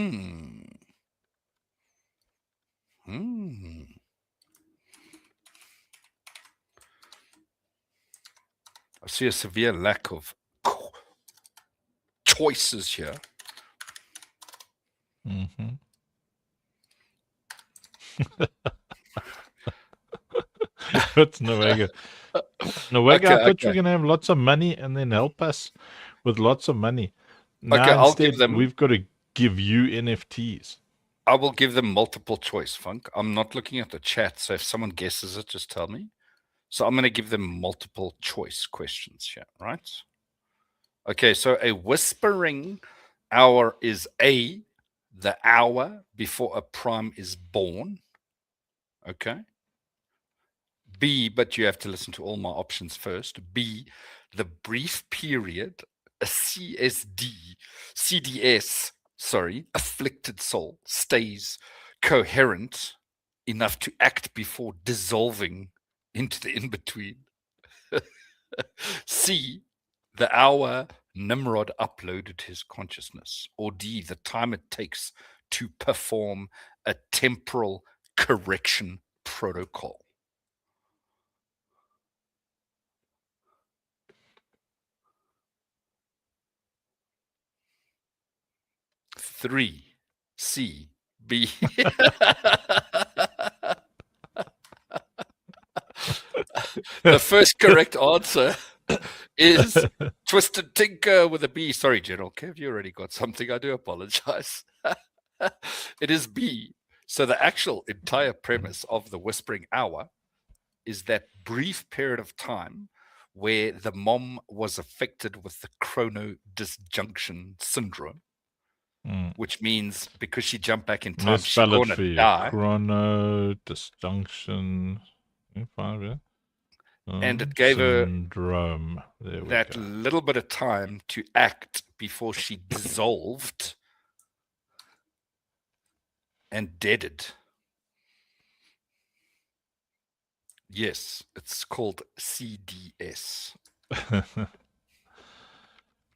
see a severe lack of choices here. Mm-hmm. What's Nowego? Nowego, I thought you were going to have lots of money and then help us with lots of money. Now I'll give them. We've got to give you NFTs. I will give them multiple choice, Funk. I'm not looking at the chat, so if someone guesses it, just tell me. So I'm going to give them multiple choice questions here, right? Okay, so a whispering hour is A, the hour before a prime is born. Okay. B, but you have to listen to all my options first. B, the brief period a CDS, afflicted soul stays coherent enough to act before dissolving into the in-between. C, the hour Nimrod uploaded his consciousness. Or D, the time it takes to perform a temporal correction protocol. Three, C, B. The first correct answer is Twisted Tinker with a B. Sorry, General Kev, you already got something. I do apologize. It is B. So the actual entire premise of the Whispering Hour is that brief period of time where the mom was affected with the chronodisjunction syndrome, which means because she jumped back in time, Let's she's spell it going for to you. die. Chronodisjunction. 5, yeah. And it gave her syndrome. There we that go. little bit of time to act before she dissolved and deaded. Yes, it's called CDS.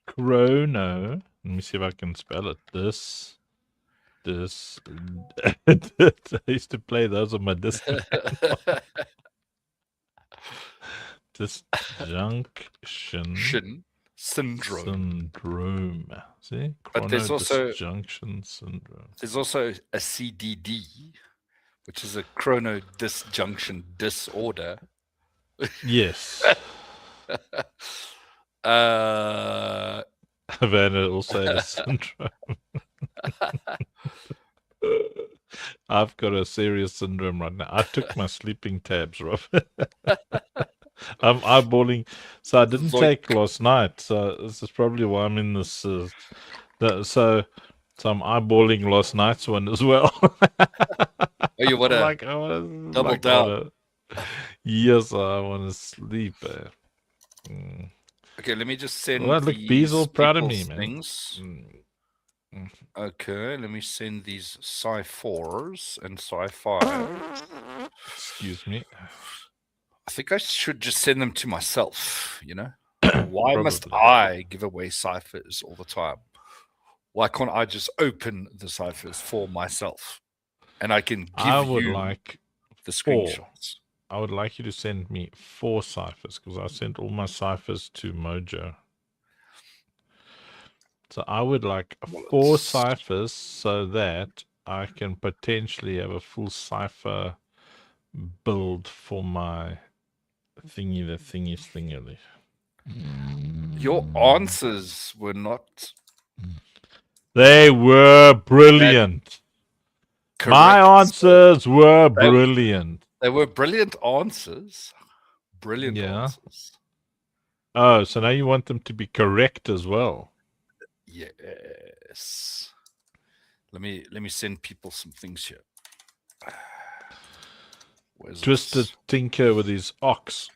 Chrono. Let me see if I can spell it. This. I used to play those on my Disney. Disjunction syndrome. See? But there's also Chronodisjunction syndrome. There's also a CDD, which is a chronodisjunction disorder. Yes. Havana also had a syndrome. I've got a serious syndrome right now. I took my sleeping tabs, Rob. I'm eyeballing. So I didn't take last night. So this is probably why I'm in this. So I'm eyeballing last night's one as well. Oh, you want to double down? Yes, I want to sleep. Okay, let me just send look, B's all proud of me, man. Things. Okay, let me send these Psi-4s and Psi-5. Excuse me. I think I should just send them to myself, you know? Why must I give away ciphers all the time? Why can't I just open the ciphers for myself? And I can give you the screenshots. I would like you to send me 4 ciphers because I sent all my ciphers to Mojo. So I would like 4 ciphers so that I can potentially have a full cipher build for my thingy. Your answers were not... They were brilliant. My answers were brilliant. They were brilliant answers. Brilliant answers. Oh, so now you want them to be correct as well. Yes. Let me send people some things here. Twisted Tinker with his ox.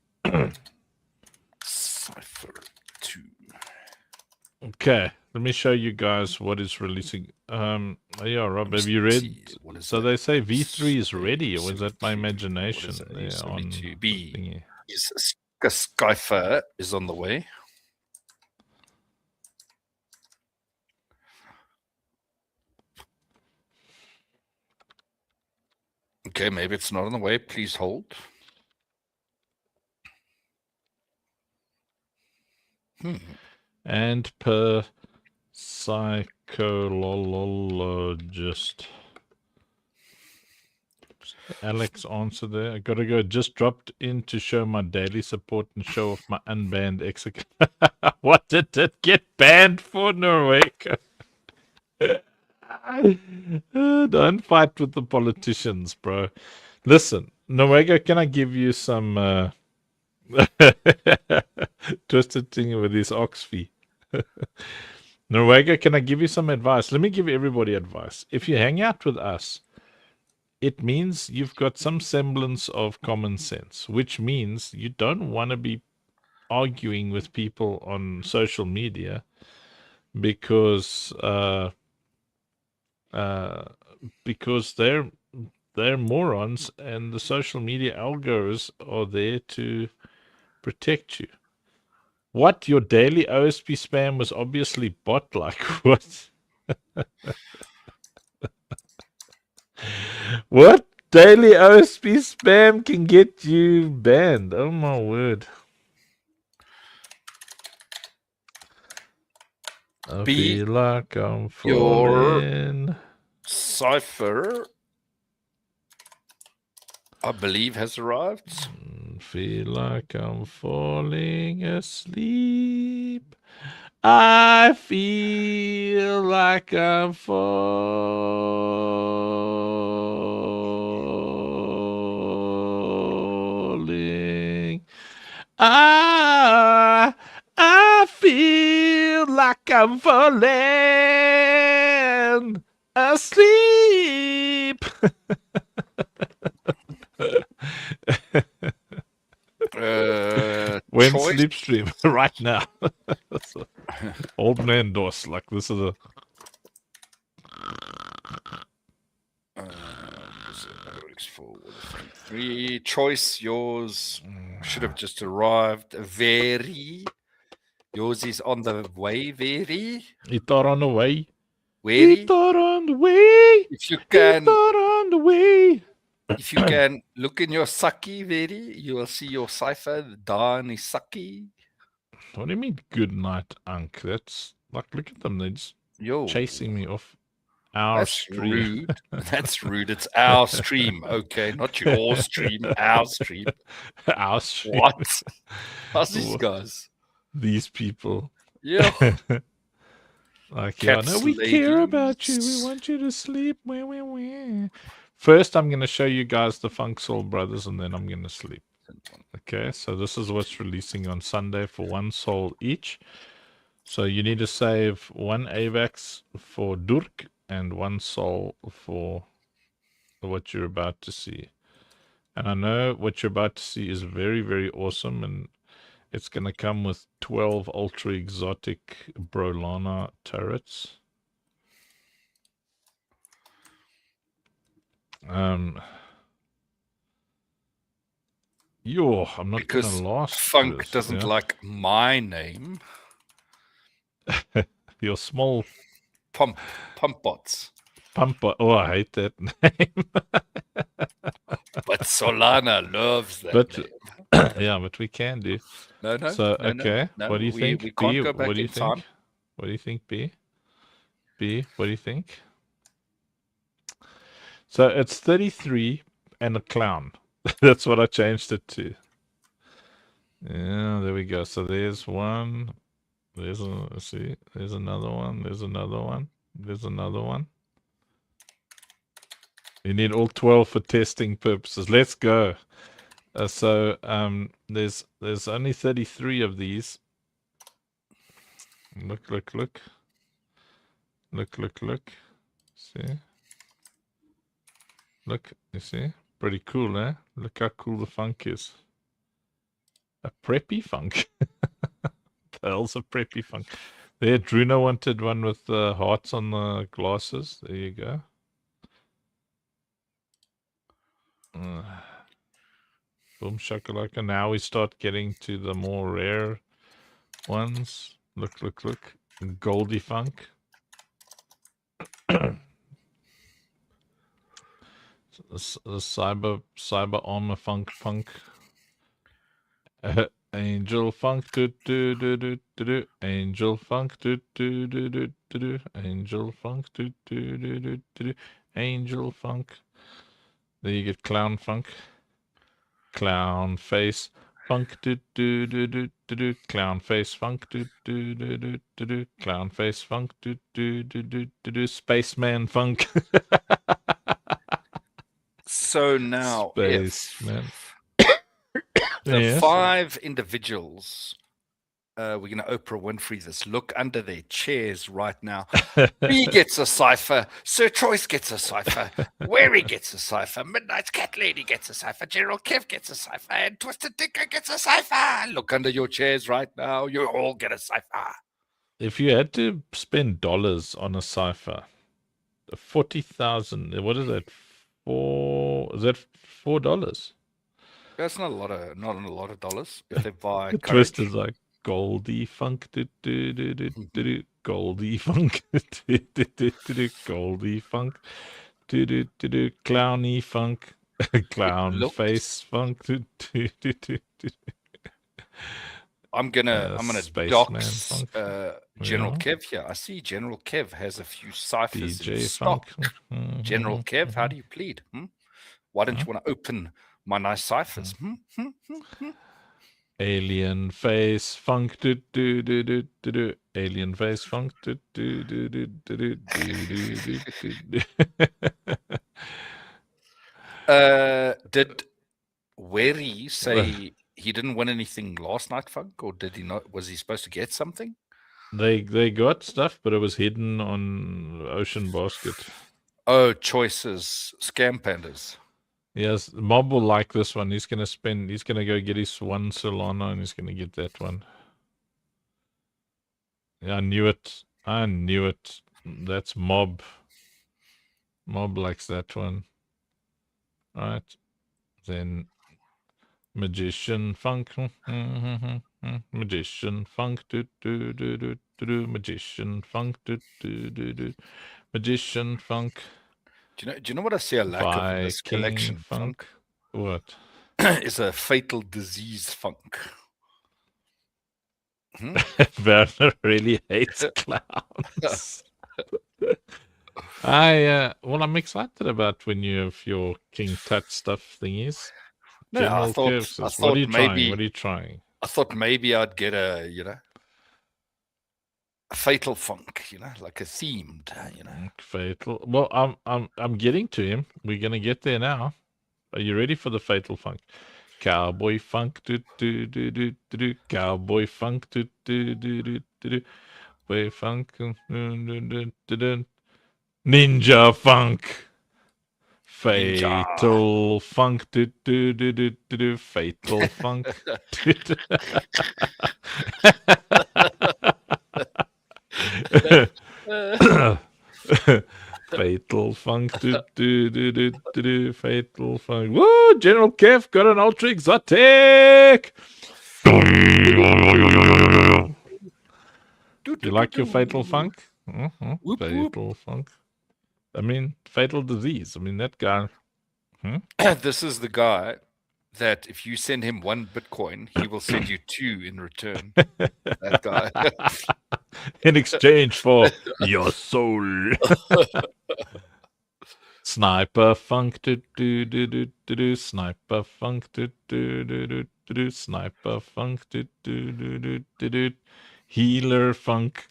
Cipher 2. Okay, let me show you guys what is releasing. Yeah, Rob, have you read? So they say V3 is ready, or was that my imagination? Skyfire is on the way. Okay, maybe it's not on the way. Please hold. And per psychologist. Alex answer there. I gotta go. Just dropped in to show my daily support and show off my unbanned ex account. What did it get banned for, Norwega? Don't fight with the politicians, bro. Listen, Norwega, can I give you some Twisted Thing with this ox fee? Norwega, can I give you some advice? Let me give everybody advice. If you hang out with us, it means you've got some semblance of common sense, which means you don't want to be arguing with people on social media because they're morons, and the social media algos are there to protect you. What? Your daily OSP spam was obviously bot-like. What? What? Daily OSP spam can get you banned. Oh my word. I feel like I'm falling. Cipher, I believe, has arrived. feel like I'm falling asleep. I feel like I'm falling. I feel like I'm falling asleep. When Choice. slipstream right now. Old man DOS, like this is a Three. Choice. Yours should have just arrived. Very. Yours is on the way. Very. it are on the way. Very. It are on the way. If you can, It are on the way. if you can look in your saki, very, you will see your cipher. Dani saki. What do you mean, good night, Unk? That's like, look at them. They're just Yo, chasing me off our that's stream. rude. That's rude. It's our stream, okay? Not your stream. Our stream. Our stream. What? How's these What? guys? These people. Yeah. Like, yeah, no, Cats we care about you. We ladies. want you to sleep. Wah, wah, wah. First, I'm going to show you guys the Funk Soul Brothers, and then I'm going to sleep. Okay, so this is what's releasing on Sunday for 1 soul each. So you need to save 1 AVAX for Durk and 1 soul for what you're about to see. And I know what you're about to see is very, very awesome, and it's going to come with 12 ultra exotic Brolana turrets. I'm not Because gonna last Funk this, doesn't yeah? like my name. Your small Pump bots. pumper. Oh, I hate that name. But Solana loves that But name. yeah, but we can do. No, no. So no, okay, no, what do you we, think? We can't B, go back what do you in think? time. What do you think, B? B, what do you think? So it's 33 and a clown. That's what I changed it to. Yeah, there we go. So there's one. There's let's see. There's another one. There's another one. There's another one. You need all 12 for testing purposes. Let's go. So there's only 33 of these. Look. Look. See? Look, you see? Pretty cool, eh? Look how cool the funk is. A preppy funk. The hell's a preppy funk? There, Druno wanted one with the hearts on the glasses. There you go. Boom shakalaka. Now we start getting to the more rare ones. Look. Goldie funk. The cyber armor funk. Angel funk do. Angel funk do. Angel funk do. Angel funk. There you get clown funk. Clown face funk do. Clown face funk do. Clown face funk do. Spaceman funk. So now, Spaceman. the 5 individuals, we're going to Oprah Winfrey this. Look under their chairs right now. B gets a cipher. Sir Choice gets a cipher. Wary gets a cipher. Midnight Cat Lady gets a cipher. General Kev gets a cipher. And Twisted Tinker gets a cipher. Look under your chairs right now. You all get a cipher. If you had to spend dollars on a cipher, 40,000. What is that? Is that $4? That's not a lot of dollars if they buy The courage. twist is like Goldie funk, Goldie funk, Goldie funk, clowny funk, clown Look. face funk. I'm gonna Spaceman dox funk. General Yeah. Kev here. I see General Kev has a few ciphers in DJ stock. funk. General Kev, how do you plead? Why don't you want to open My nice ciphers. Alien face funk do do do do do do. Alien face funk do do do do do do do do do do. Did Wary say he didn't win anything last night, Funk, or did he not? Was he supposed to get something? They got stuff, but it was hidden on Ocean Basket. Oh, choices, scam pandas. Yes, Mob will like this one. He's gonna go get his one Solana and he's gonna get that one. Yeah, I knew it. That's Mob. Mob likes that one. Alright. Then Magician Funk. Magician Funk. Do do do do do do. Magician Funk. Do do do do. Magician Funk. Do you know what I see a lack of in this Viking collection, Funk? What? Is a fatal disease, Funk. Werner really hates clowns. I'm excited about when you have your King Tut stuff thingies. No, General I thought Kev says, what are you trying? What are you trying? I thought maybe I'd get a fatal Funk, like a themed, Fatal. Well, I'm getting to him. We're gonna get there now. Are you ready for the Fatal Funk? Cowboy Funk, do do do do do do. Cowboy Funk, do do do do do do. Boy Funk, do do do do do. Ninja Funk. Fatal Funk, do do do do do do. Fatal Funk. Fatal Funk, do do do do do do. Fatal Funk. Woo! General Kev got an ultra exotic. Do you like your Fatal Funk? Fatal Funk. I mean, Fatal Disease. I mean, that guy. This is the guy that if you send him 1 Bitcoin, he will send you 2 in return. That guy. In exchange for your soul. Sniper Funk, do do do do do do. Sniper Funk, do do do do do do. Sniper Funk, do do do do do do. Healer Funk.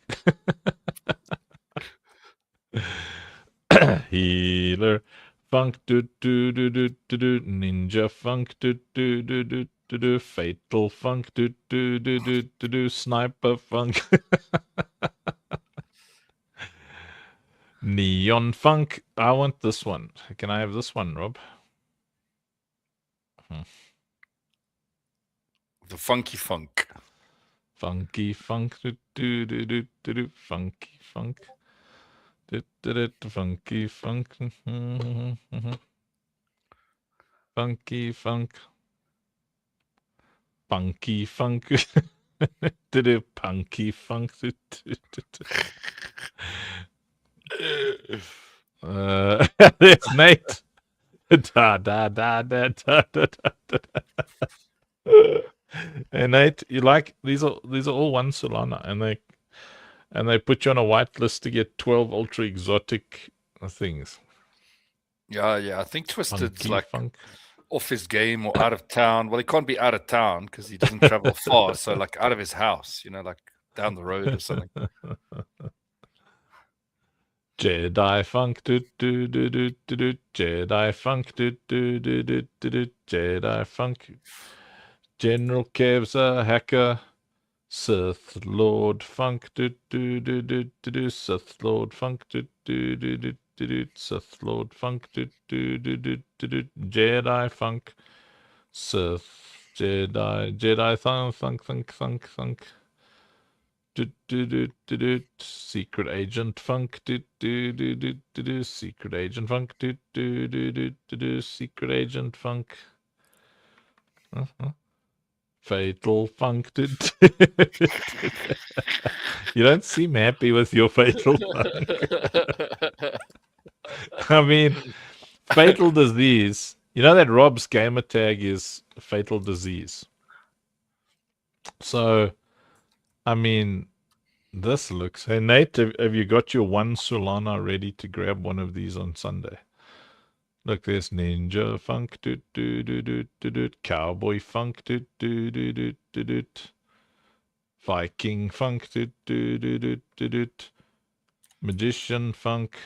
Healer Funk, do do do do do do. Ninja Funk, do do do do do do. Fatal Funk, do do do do do do. Sniper Funk. Neon Funk. I want this one. Can I have this one, Rob? The Funky Funk. Funky Funk. Do do do do do do. Funky Funk. Do do do do. Funky Funk. Funky Funk. Funky Funk. Do do. Punky Funk. Do do do do. There's Nate. Da da da da da da da. And Nate, you like these are all one Solana, and they put you on a white list to get 12 ultra exotic things. Yeah. I think Twisted's Funky Funk. off his game or out of town. Well, he can't be out of town because he doesn't travel far. So like out of his house, like down the road or something. Jedi Funk, do do do do do do. Jedi Funk, do do do do do do. Jedi Funk. General Kev's a hacker. Sith Lord Funk, do do do do do do. Sith Lord Funk, do do do do do do. Sith Lord Funk, do do do do do do. Jedi Funk. Sith Jedi Thunk. Do do do do do. Secret Agent Funk. Do do do do do do. Secret Agent Funk. Do do do do do do. Secret Agent Funk. Fatal Funk. Do, You don't seem happy with your Fatal Funk. I mean, Fatal Disease. You know that Rob's gamer tag is Fatal Disease. So, I mean, this looks... Hey, Nate, have you got your one Solana ready to grab one of these on Sunday? Look, there's ninja funk, doot doot doot doot doot doot, cowboy funk, doot doot doot doot doot doot, Viking funk, doot doot doot doot doot doot, magician funk,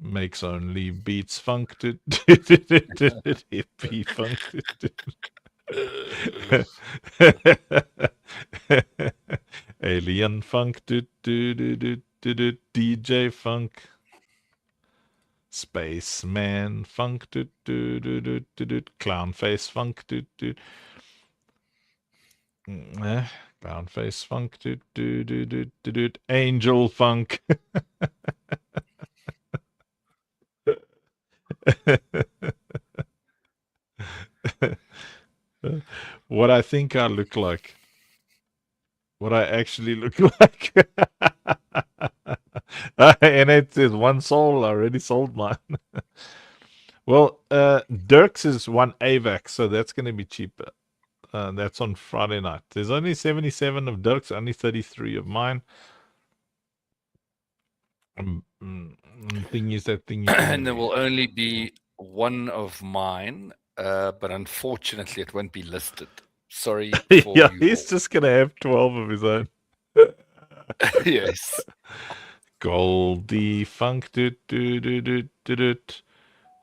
makes only beats funk, doot doot doot doot doot doot, hippie funk, doot doot. Alien funk, doot doot doot doot doot doot, DJ funk. Spaceman funk, doot doot doot doot doot doot, clown face funk, doot doot. Clown face funk, doot doot doot doot doot doot, angel funk. What I think I look like. What I actually look like. And it says one soul. I already sold mine. Well, Dirk's is one AVAC, so that's going to be cheaper. That's on Friday night. There's only 77 of Dirk's, only 33 of mine. Thing is that thing. And there will only be one of mine, but unfortunately, it won't be listed. Sorry for Yeah, you he's all. just going to have 12 of his own. Yes. Goldie funk, doot doot doot doot doot doot.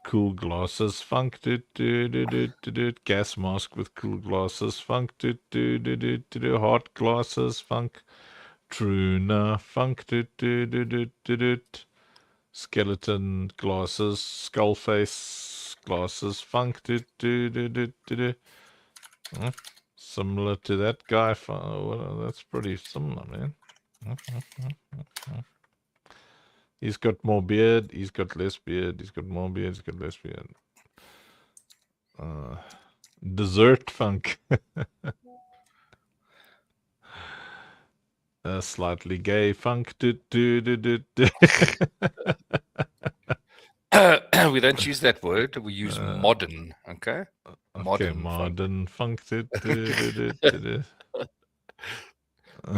Cool glasses funk, doot doot doot doot doot doot. Gas mask with cool glasses funk, doot doot doot doot doot doot. Hot glasses funk. Truna funk, doot doot doot doot doot doot. Skeleton glasses, skull face glasses funk, doot doot doot doot doot doot. Similar to that guy. Well, that's pretty similar, man. He's got more beard. He's got less beard. He's got more beard. He's got less beard. Dessert funk. Slightly gay funk. We don't use that word. We use modern. Okay. Okay, Modern modern funk. We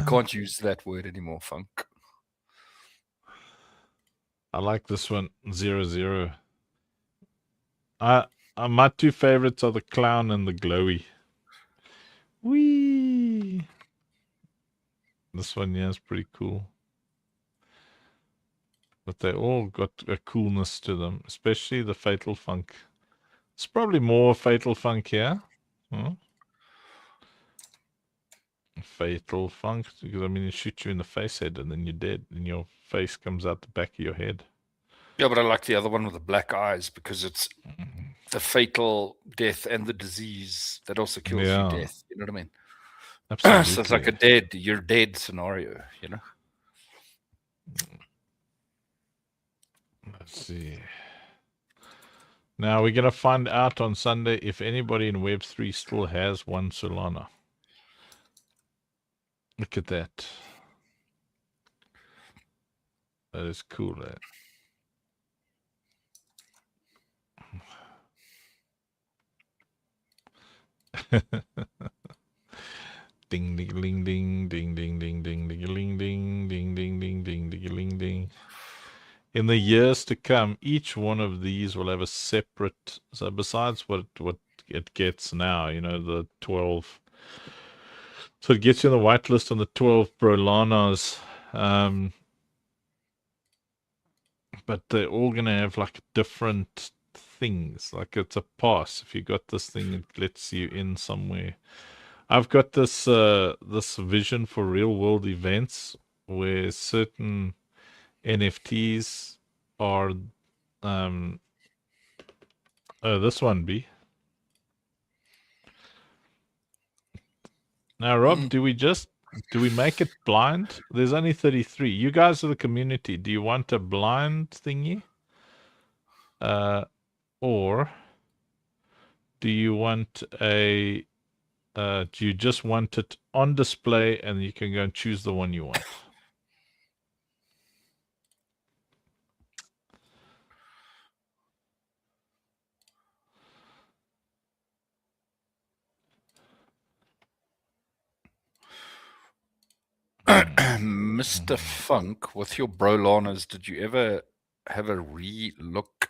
can't use that word anymore. Funk. I like this one. 00. My two favorites are the clown and the glowy. Whee! This one, yeah, is pretty cool. But they all got a coolness to them, especially the Fatal Funk. It's probably more Fatal Funk here. Huh? Fatal Funk, because I mean, it shoots you in the face head and then you're dead, and your face comes out the back of your head. Yeah, but I like the other one with the black eyes because it's the fatal death and the disease that also kills you death. You know what I mean? Absolutely. So it's like you're dead scenario, you know? Let's see. Now we're going to find out on Sunday if anybody in Web3 still has one Solana. Look at that. That is cool, eh? Ding ding ding ding ding ding ding ding ding ding ding ding ding ding ding ding ding. In the years to come, each one of these will have a separate. So besides what it gets now, you know, the 12. So it gets you on the whitelist on the 12 Brolanas. But they're all gonna have like different things. Like it's a pass. If you got this thing, it lets you in somewhere. I've got this this vision for real world events where certain NFTs are this one B. Now Rob, do we make it blind? There's only 33. You guys are the community. Do you want a blind thingy? Or do you want a do you just want it on display and you can go and choose the one you want? Mr. Funk, with your Brolanas, did you ever have a re-look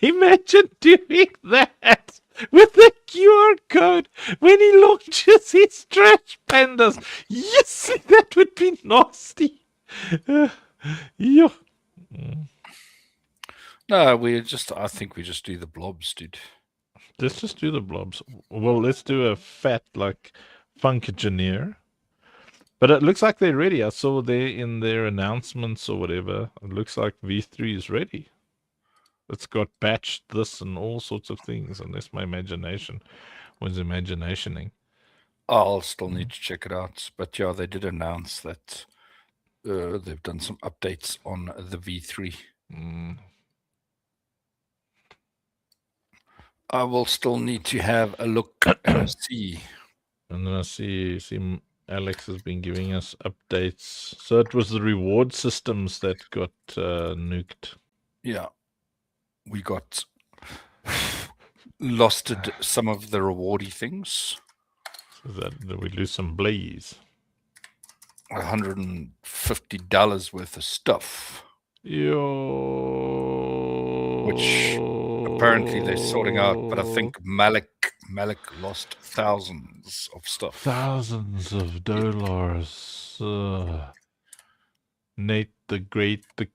Imagine doing that with the QR code when he launches his trash pandas. Yes, that would be nasty. Yeah. No, I think we just do the blobs, dude. Let's just do the blobs. Well, let's do a fat, like, Funkageneer. But it looks like they're ready. I saw there in their announcements or whatever. It looks like V3 is ready. It's got batched this and all sorts of things, unless my imagination was imaginationing. I'll still need to check it out. But yeah, they did announce that they've done some updates on the V3. I will still need to have a look and see. And then I see Alex has been giving us updates. So it was the reward systems that got nuked. Yeah. We got losted some of the rewardy things. So that we lose some blaze. $150 worth of stuff. Yo. Which apparently they're sorting out, but I think Malik lost thousands of stuff. Thousands of dollars. Nate the Great, the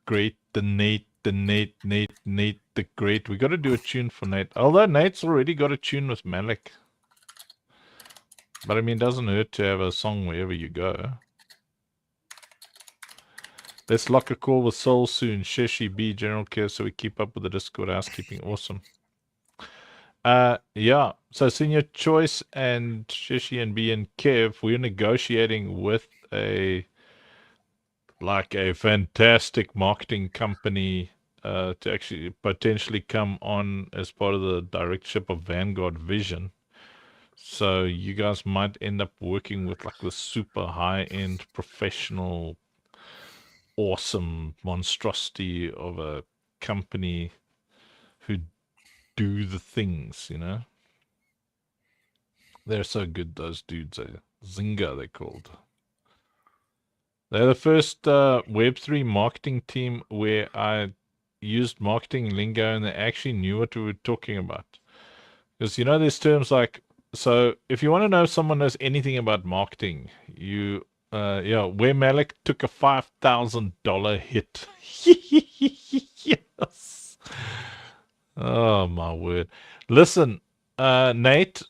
Nate the Great. We got to do a tune for Nate. Although Nate's already got a tune with Malik. But I mean, it doesn't hurt to have a song wherever you go. Let's lock a call with Soul soon. Sheshi B, General Care, so we keep up with the Discord housekeeping. Awesome. Yeah. So Senior Choice and Sheshi and B and Kev, we're negotiating with a fantastic marketing company to actually potentially come on as part of the directorship of Vanguard Vision. So you guys might end up working with like the super high-end professional awesome monstrosity of a company who do the things, you know. They're so good, those dudes. Zynga, they're called. They're the first Web3 marketing team where I used marketing lingo and they actually knew what we were talking about. Because, you know, there's terms like, so if you want to know if someone knows anything about marketing, you where Malik took a $5,000 hit. Yes. Oh my word. Listen, Nate,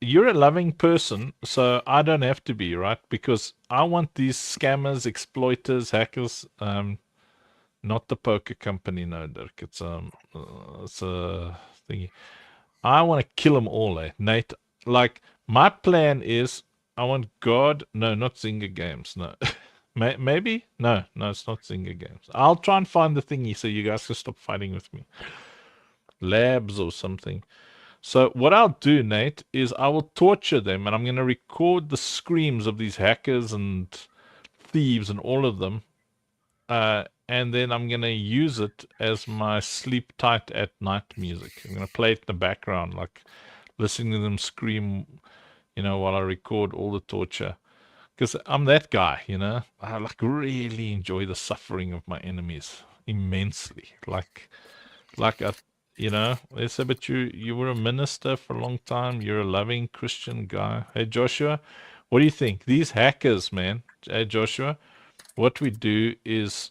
you're a loving person, so I don't have to be, right? Because I want these scammers, exploiters, hackers, not the poker company, no, Dirk. It's a thingy. I want to kill them all, Nate. Like, my plan is I want God. No, not Zynga Games. No. Maybe? No, it's not Zynga Games. I'll try and find the thingy so you guys can stop fighting with me. Labs or something. So what I'll do, Nate, is I will torture them and I'm going to record the screams of these hackers and thieves and all of them. And then I'm going to use it as my sleep tight at night music. I'm going to play it in the background, like listening to them scream, you know, while I record all the torture. Because I'm that guy, you know. I like really enjoy the suffering of my enemies immensely. Like you know, they say, but you were a minister for a long time. You're a loving Christian guy. Hey, Joshua, what do you think? These hackers, man. Hey, Joshua, what we do is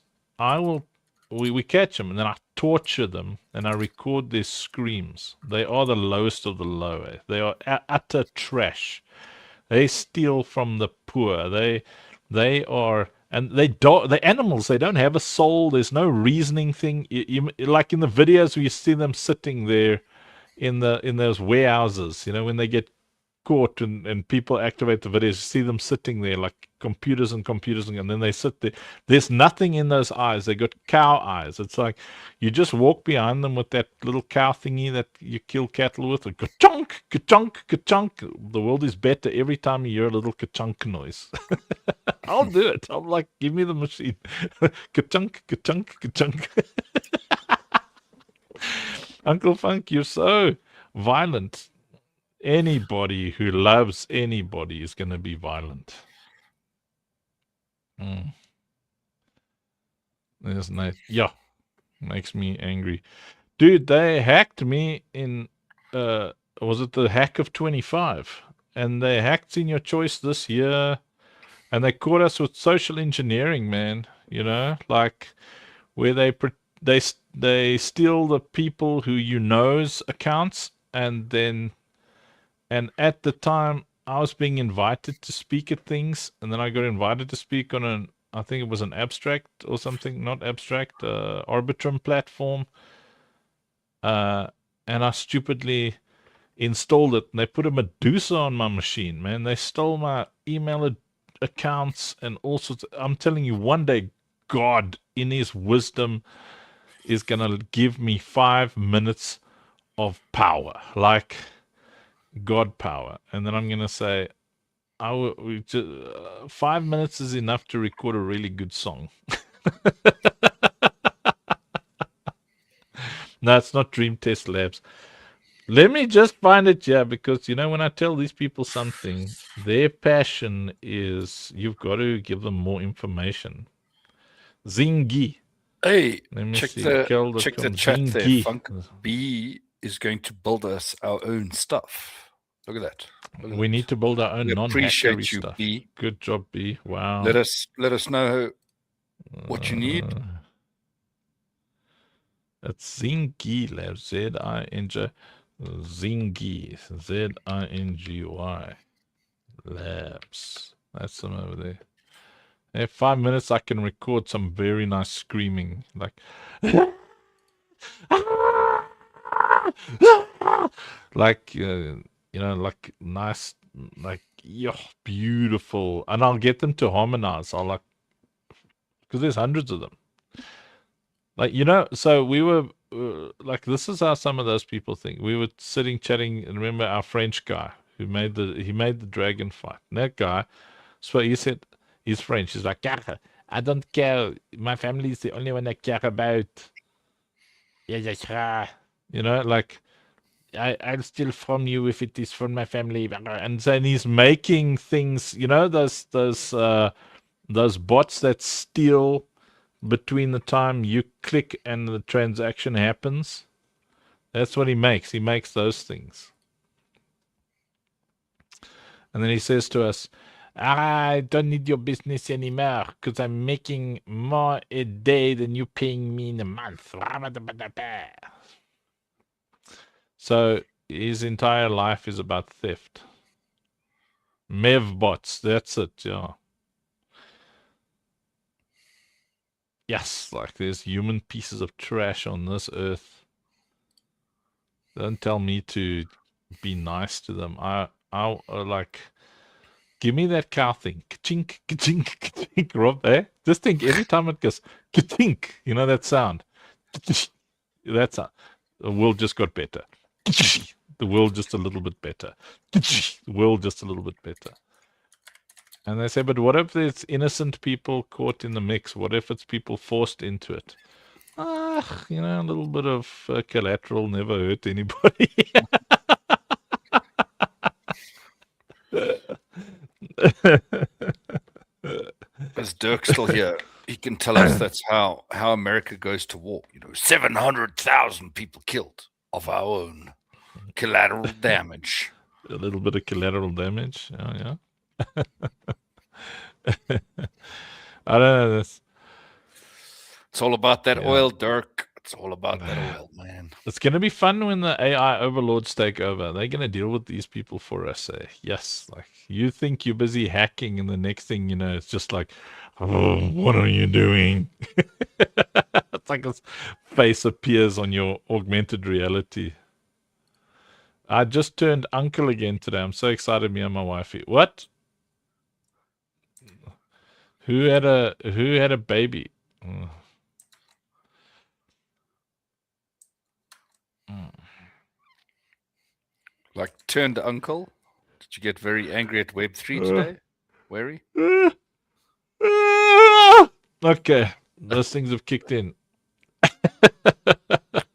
we catch them and then I torture them and I record their screams. They are the lowest of the low. They are utter trash. They steal from the poor. They are, and they're animals. They don't have a soul. There's no reasoning thing. Like in the videos where you see them sitting there in those warehouses, you know, when they get caught and people activate the videos, you see them sitting there like computers and then they sit there. There's nothing in those eyes. They got cow eyes. It's like you just walk behind them with that little cow thingy that you kill cattle with. Ka-chunk, ka-chunk, ka-chunk. The world is better every time you hear a little ka-chunk noise. I'll do it. I'm like, give me the machine. Ka-chunk, ka-chunk, ka-chunk. Uncle Funk, you're so violent. Anybody who loves anybody is going to be violent. There's no, yeah, makes me angry. Dude, they hacked me in, was it the hack of 25? And they hacked Senior Choice this year, and they caught us with social engineering, man. You know, like where they steal the people who you know's accounts, and at the time I was being invited to speak at things, and then I got invited to speak on I think it was an abstract or something, not abstract, Arbitrum platform. And I stupidly installed it, and they put a Medusa on my machine, man. They stole my email accounts and all sorts. I'm telling you, one day, God, in His wisdom, is gonna give me 5 minutes of power, like God power, and then I'm gonna say, 5 minutes is enough to record a really good song. No, it's not Dream Test Labs. Let me just find it, yeah, because you know when I tell these people something, their passion is you've got to give them more information. Zingy. Hey, Let me check see. the Kel.com. chat there. Zingy. Funk B is going to build us our own stuff. Look at that. We need to build our own We non-hackery appreciate you, stuff. B. Good job, B. Wow. Let us know what you need. It's Zingy Labs. Z-I-N-G. Zingy. Z-I-N-G-Y. Labs. That's them over there. In 5 minutes, I can record some very nice screaming, like, like you know, like nice, like beautiful, and I'll get them to harmonize. I'll because there's hundreds of them. Like you know, so we were like, this is how some of those people think. We were sitting chatting, and remember our French guy who made the dragon fight. And that guy, so he said. He's French. He's like, I don't care. My family is the only one I care about. You know, like, I'll steal from you if it is from my family. And then he's making things, you know, those bots that steal between the time you click and the transaction happens. That's what he makes. He makes those things. And then he says to us, I don't need your business anymore because I'm making more a day than you paying me in a month. So his entire life is about theft. Mevbots, that's it, yeah. Yes, like there's human pieces of trash on this earth. Don't tell me to be nice to them. I'll like... Give me that cow thing. Ka-chink, ka-chink, ka-chink, Rob, eh? Just think every time it goes ka-chink, you know that sound? That sound. The world just got better. The world just a little bit better. The world just a little bit better. And they say, but what if there's innocent people caught in the mix? What if it's people forced into it? You know, a little bit of collateral never hurt anybody. Is Dirk still here? He can tell us that's how America goes to war. You know, 700,000 people killed of our own collateral damage. A little bit of collateral damage. Oh, yeah. I don't know this. It's all about that oil, Dirk. It's all about that oil, man. It's going to be fun when the AI overlords take over. They're going to deal with these people for us. Yes, like you think you're busy hacking, and the next thing you know, it's just like, oh, what are you doing? It's like his face appears on your augmented reality. I just turned uncle again today. I'm so excited, me and my wifey. What? Who had a baby? Like turned uncle? Did you get very angry at Web3 today? Wary? Okay, those things have kicked in.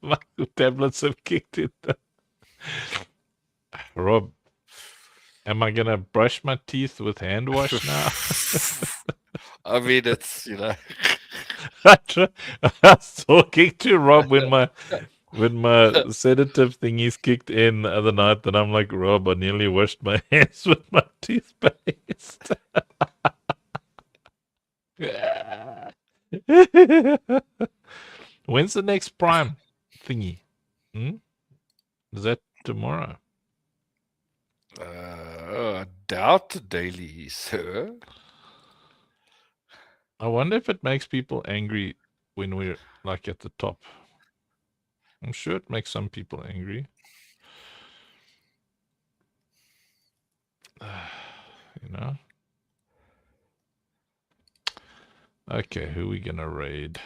My tablets have kicked in. Rob, am I gonna brush my teeth with hand wash now? I mean, it's, you know. I was talking to Rob when when my sedative thingies kicked in the other night, and I'm like, Rob, I nearly washed my hands with my toothpaste. When's the next Prime thingy? Is that tomorrow? I doubt daily, sir. I wonder if it makes people angry when we're like at the top. I'm sure it makes some people angry. You know? Okay, who are we gonna raid?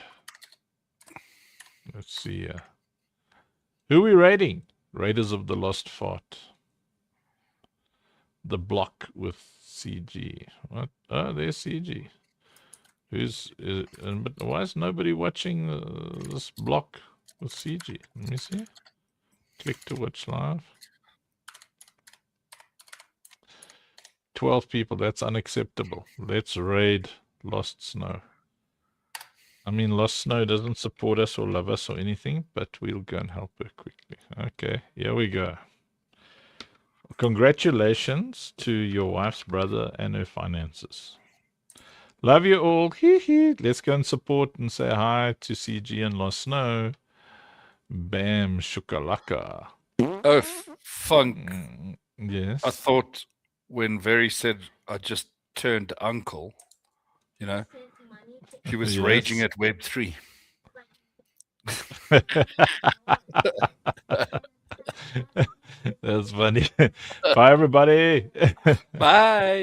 Let's see. Who are we raiding? Raiders of the Lost Fort. The block with CG. What? Oh, there's CG. But why is nobody watching this block with CG? Let me see. Click to watch live. 12 people. That's unacceptable. Let's raid Lost Snow. I mean, Lost Snow doesn't support us or love us or anything, but we'll go and help her quickly. Okay, here we go. Congratulations to your wife's brother and her finances. Love you all. Hee hee. Let's go and support and say hi to CG and Lost Snow. Bam, shukalaka. Oh, Funk. Yes. I thought when Very said I just turned uncle, you know, he was Yes. raging at Web3. That's funny. Bye, everybody. Bye.